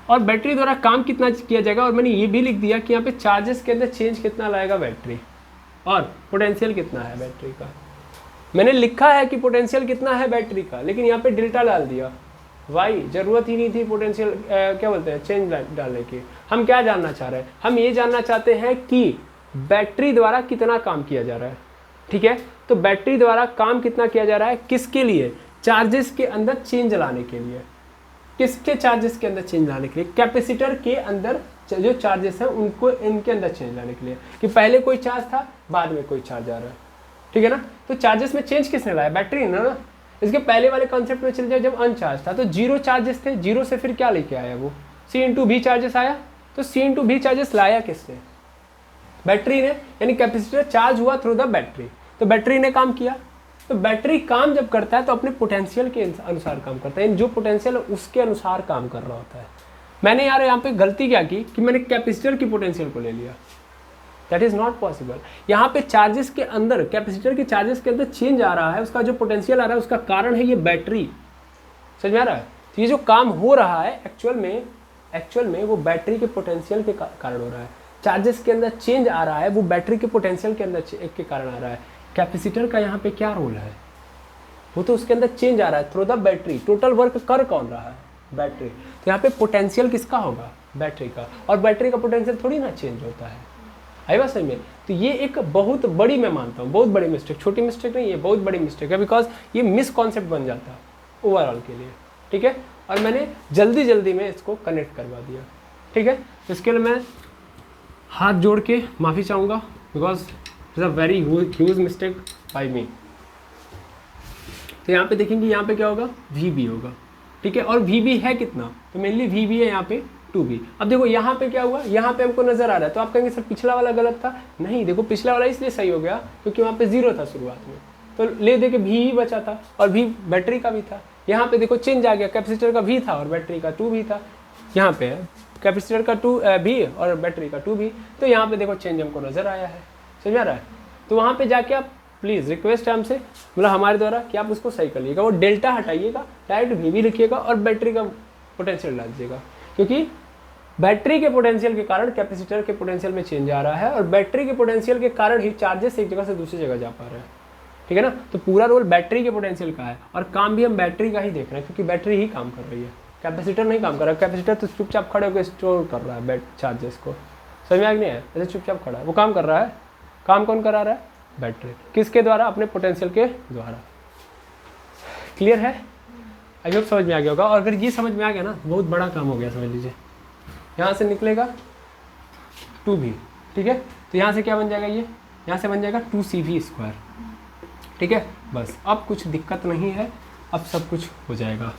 और बैटरी द्वारा काम कितना किया जाएगा, और मैंने ये भी लिख दिया कि यहाँ पे चार्जेस के अंदर चेंज कितना लाएगा बैटरी, और पोटेंशियल कितना है बैटरी का। मैंने लिखा है कि पोटेंशियल कितना है बैटरी का, लेकिन यहाँ पे डेल्टा डाल दिया। वाई जरूरत ही नहीं थी पोटेंशियल क्या बोलते हैं चेंज डालने की। हम क्या जानना चाह रहे हैं, हम ये जानना चाहते हैं कि बैटरी द्वारा कितना काम किया जा रहा है। ठीक है, तो बैटरी द्वारा काम कितना किया जा रहा है, किसके लिए, चार्जेस के अंदर चेंज लाने के लिए। किसके चार्जेस के अंदर चेंज लाने के लिए, कैपेसिटर के अंदर जो चार्जेस हैं उनको इनके अंदर चेंज लाने के लिए, कि पहले कोई चार्ज था बाद में कोई चार्ज आ रहा है। ठीक है ना, तो चार्जेस में चेंज किसने लाया, बैटरी ने ना। इसके पहले वाले कॉन्सेप्ट में चल जाए, जब अनचार्ज था तो जीरो चार्जेस थे, जीरो से फिर क्या लेके आया वो सी इंटू भी चार्जेस आया, तो सी इंटू भी चार्जेस लाया किसने, बैटरी ने। यानी कैपेसिटर चार्ज हुआ थ्रू द बैटरी, तो बैटरी ने काम किया। तो बैटरी काम जब करता है तो अपने पोटेंशियल के अनुसार काम करता है, जो पोटेंशियल उसके अनुसार काम कर रहा होता है। मैंने यार यहाँ पे गलती क्या की कि मैंने कैपेसिटर की पोटेंशियल को ले लिया, दैट इज नॉट पॉसिबल। यहाँ पे चार्जेस के अंदर, कैपेसिटर के चार्जेस के अंदर चेंज आ रहा है, उसका जो पोटेंशियल आ रहा है उसका कारण है ये बैटरी। समझ में आ रहा है, तो ये जो काम हो रहा है एक्चुअल में वो बैटरी के पोटेंशियल के कारण हो रहा है। चार्जेस के अंदर चेंज आ रहा है वो बैटरी के पोटेंशियल के अंदर के कारण आ रहा है। कैपेसिटर का यहाँ पे क्या रोल है, वो तो उसके अंदर चेंज आ रहा है through the battery. Total work कर कौन रहा है, बैटरी। तो यहाँ पे पोटेंशियल किसका होगा, बैटरी का, और बैटरी का पोटेंशियल थोड़ी ना चेंज होता है। आई बात समझ में। तो ये एक बहुत बड़ी, मैं मानता हूँ बहुत बड़ी मिस्टेक, छोटी मिस्टेक नहीं, ये बहुत बड़ी मिस्टेक है, बिकॉज ये मिस कॉन्सेप्ट बन जाता है ओवरऑल के लिए। ठीक है, और मैंने जल्दी में इसको कनेक्ट करवा दिया। ठीक है, तो इसके लिए मैं हाथ जोड़ के माफ़ी चाहूँगा, because it's a very huge mistake by me. तो यहाँ पे देखेंगे, यहाँ पे क्या होगा, VB होगा। ठीक है, और VB है कितना, तो मेनली VB है यहाँ पे 2B। अब देखो यहाँ पे क्या हुआ, यहाँ पे हमको नजर आ रहा है, तो आप कहेंगे सर पिछला वाला गलत था। नहीं, देखो पिछला वाला इसलिए सही हो गया क्योंकि वहाँ पे 0 था शुरुआत में, तो ले दे के V ही बचा था, और V बैटरी का भी था। यहाँ पे देखो चेंज आ गया, कैपेसिटर का V था और बैटरी का 2B था। यहाँ पे है कैपेसिटर का 2B और बैटरी का 2B, तो यहाँ पे देखो चेंज हमको नजर आया है। समझ आ रहा है, तो वहाँ पे जाके आप प्लीज़ रिक्वेस्ट है हमसे, मतलब हमारे द्वारा, कि आप उसको सही कर लीजिएगा, वो डेल्टा हटाइएगा, डायरेक्ट VB लिखिएगा और बैटरी का पोटेंशियल डाल दीजिएगा, क्योंकि बैटरी के पोटेंशियल के कारण कैपेसिटर के पोटेंशियल में चेंज आ रहा है, और बैटरी के पोटेंशियल के कारण ही चार्जेस एक जगह से दूसरी जगह जा पा रहे हैं। ठीक है ना, तो पूरा रोल बैटरी के पोटेंशियल का है, और काम भी हम बैटरी का ही देख रहे हैं, क्योंकि बैटरी ही काम कर रही है, कैपेसिटर नहीं काम कर रहा है। कैपेसिटर तो चुपचाप खड़े होकर स्टोर कर रहा है चार्जेस को। समझ में आ नहीं है, ऐसे चुपचाप खड़ा है, वो काम कर रहा है। काम कौन करा रहा है, बैटरी। किसके द्वारा, अपने पोटेंशियल के द्वारा। क्लियर है, आई होप समझ में आ गया होगा। और अगर ये समझ में आ गया ना, बहुत बड़ा काम हो गया, समझ लीजिए। यहाँ से निकलेगा 2B, ठीक है, तो यहाँ से क्या बन जाएगा, ये यहाँ से बन जाएगा 2CV²। ठीक है, बस अब कुछ दिक्कत नहीं है, अब सब कुछ हो जाएगा।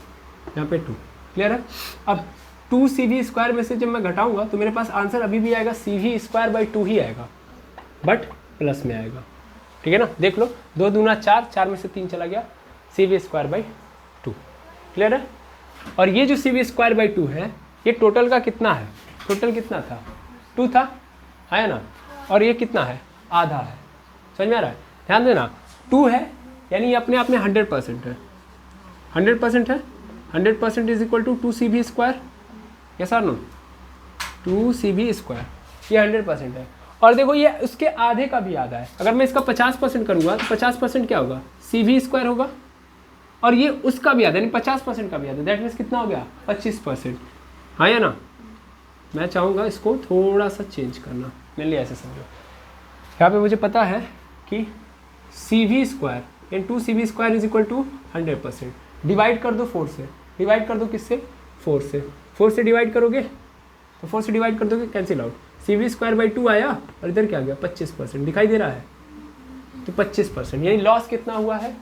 यहाँ पे 2 क्लियर है। अब 2CV² में से जब मैं घटाऊंगा तो मेरे पास आंसर अभी भी आएगा CV²/2 ही आएगा, बट प्लस में आएगा। ठीक है ना, देख लो, 2 दूना 4, 4 में से 3 चला गया, CV²/2। क्लियर है। और ये जो CV²/2 है, ये टोटल का कितना है, टोटल कितना था, 2 था, है ना, और ये कितना है, आधा है। समझ में आ रहा है, ध्यान देना, 2 है यानी ये अपने आप में 100% है, 100% है। 100% is equal to 2CV², yes और नो, 2CV², ये 100% है। और देखो ये उसके आधे का भी आधा है। अगर मैं इसका 50% करूँगा तो 50% क्या होगा, CV² होगा, और ये उसका भी आधा यानी 50% का भी आधा, दैट मीन्स कितना हो गया, 25%। हाँ या ना। मैं चाहूँगा इसको थोड़ा सा चेंज करना, मेरे लिए ऐसे समझो, यहाँ पे मुझे पता है कि CV² in 2CV² is equal to 100%। Divide कर दो 4 से, डिवाइड कर दो किससे, 4 से, 4 से डिवाइड करोगे तो 4 से डिवाइड कर दोगे, कैंसिल आउट, CV²/2 आया, और इधर क्या आ गया, 25%, दिखाई दे रहा है, तो 25%, यानी लॉस कितना हुआ है,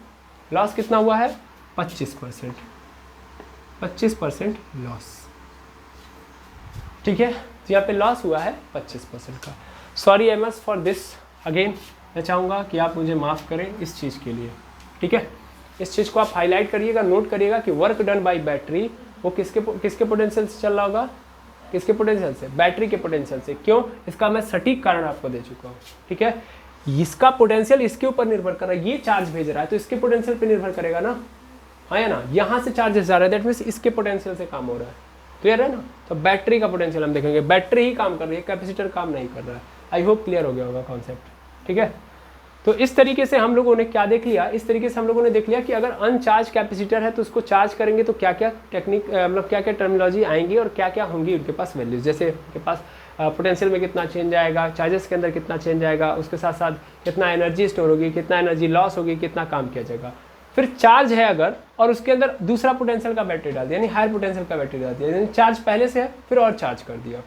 लॉस कितना हुआ है, 25%, 25% लॉस। ठीक है, तो यहाँ पे लॉस हुआ है 25% का। Sorry MS for this again, मैं चाहूँगा कि आप मुझे माफ़ करें इस चीज़ के लिए। ठीक है, इस चीज़ को आप हाईलाइट करिएगा, नोट करिएगा कि वर्क डन बाय बैटरी वो किसके पोटेंशियल से चल रहा होगा, किसके पोटेंशियल से, बैटरी के पोटेंशियल से। क्यों, इसका मैं सटीक कारण आपको दे चुका हूँ। ठीक है, इसका पोटेंशियल इसके ऊपर निर्भर कर रहा है, ये चार्ज भेज रहा है तो इसके पोटेंशियल पे निर्भर करेगा ना, हाँ या ना, यहाँ से चार्ज जा रहा है दैट मीन्स इसके पोटेंशियल से काम हो रहा है, क्लियर है ना। तो बैटरी का पोटेंशियल हम देखेंगे, बैटरी ही काम कर रही है, कैपेसिटर काम नहीं कर रहा है। आई होप क्लियर हो गया होगा कॉन्सेप्ट, ठीक है। तो इस तरीके से हम लोगों ने क्या देख लिया, इस तरीके से हम लोगों ने देख लिया कि अगर अनचार्ज कैपेसिटर है तो उसको चार्ज करेंगे तो क्या क्या टेक्निक मतलब क्या क्या टर्मिनोलॉजी आएंगी और क्या क्या होंगी उनके पास वैल्यूज, जैसे उनके पास पोटेंशियल में कितना चेंज आएगा, चार्जेस के अंदर कितना चेंज आएगा, उसके साथ साथ कितना एनर्जी स्टोर होगी, कितना एनर्जी लॉस होगी, कितना काम किया जाएगा। फिर चार्ज है अगर और उसके अंदर दूसरा पोटेंशियल का बैटरी डाल दिया, यानी हायर पोटेंशियल का बैटरी डाल दिया, यानी चार्ज पहले से है फिर और चार्ज कर दिया,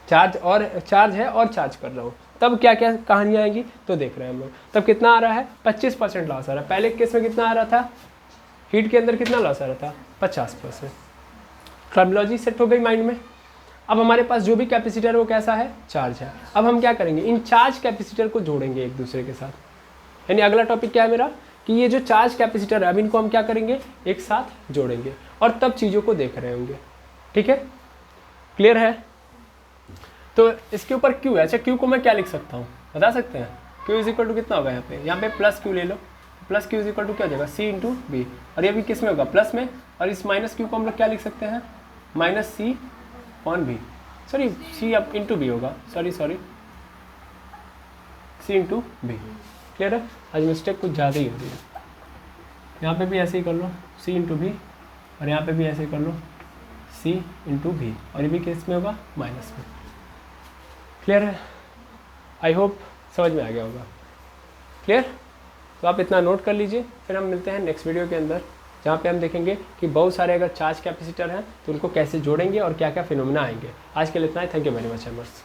चार्ज है और चार्ज कर रहा हूँ, तब क्या क्या कहानियाँ आएंगी तो देख रहे हैं हम लोग। तब कितना आ रहा है 25% लॉस आ रहा है, पहले केस में कितना आ रहा था, हीट के अंदर कितना लॉस आ रहा था 50%। टर्मिनोलॉजी सेट हो गई माइंड में। अब हमारे पास जो भी कैपेसिटर है वो कैसा है, चार्ज है। अब हम क्या करेंगे, इन चार्ज कैपेसिटर को जोड़ेंगे एक दूसरे के साथ, यानी अगला टॉपिक क्या है मेरा कि ये जो चार्ज कैपेसिटर है अब इनको हम क्या करेंगे, एक साथ जोड़ेंगे और तब चीज़ों को देख रहे होंगे, ठीक है, क्लियर है। तो इसके ऊपर क्यू है, अच्छा क्यू को मैं क्या लिख सकता हूँ बता सकते हैं, क्यू इज इक्वल टू कितना होगा यहाँ पे प्लस क्यू ले लो, plus Q is equal to क्या हो जाएगा सी इंटू बी, और ये भी किस में होगा प्लस में, और इस माइनस क्यू को हम लोग क्या लिख सकते हैं minus C on B, sorry C अब इंटू बी होगा, sorry C into B, clear है। आज मिस्टेक कुछ ज़्यादा ही हो रही है, यहाँ पे भी ऐसे ही कर लो सी इंटू बी और यहाँ पे भी ऐसे ही कर लो सी इंटू बी, और ये भी किस में होगा माइनस में, क्लियर है। आई होप समझ में आ गया होगा, क्लियर। तो आप इतना नोट कर लीजिए, फिर हम मिलते हैं नेक्स्ट वीडियो के अंदर जहाँ पे हम देखेंगे कि बहुत सारे अगर चार्ज कैपेसिटर हैं तो उनको कैसे जोड़ेंगे और क्या क्या फिनोमेना आएंगे। आज के लिए इतना ही, थैंक यू वेरी मच एमर्स।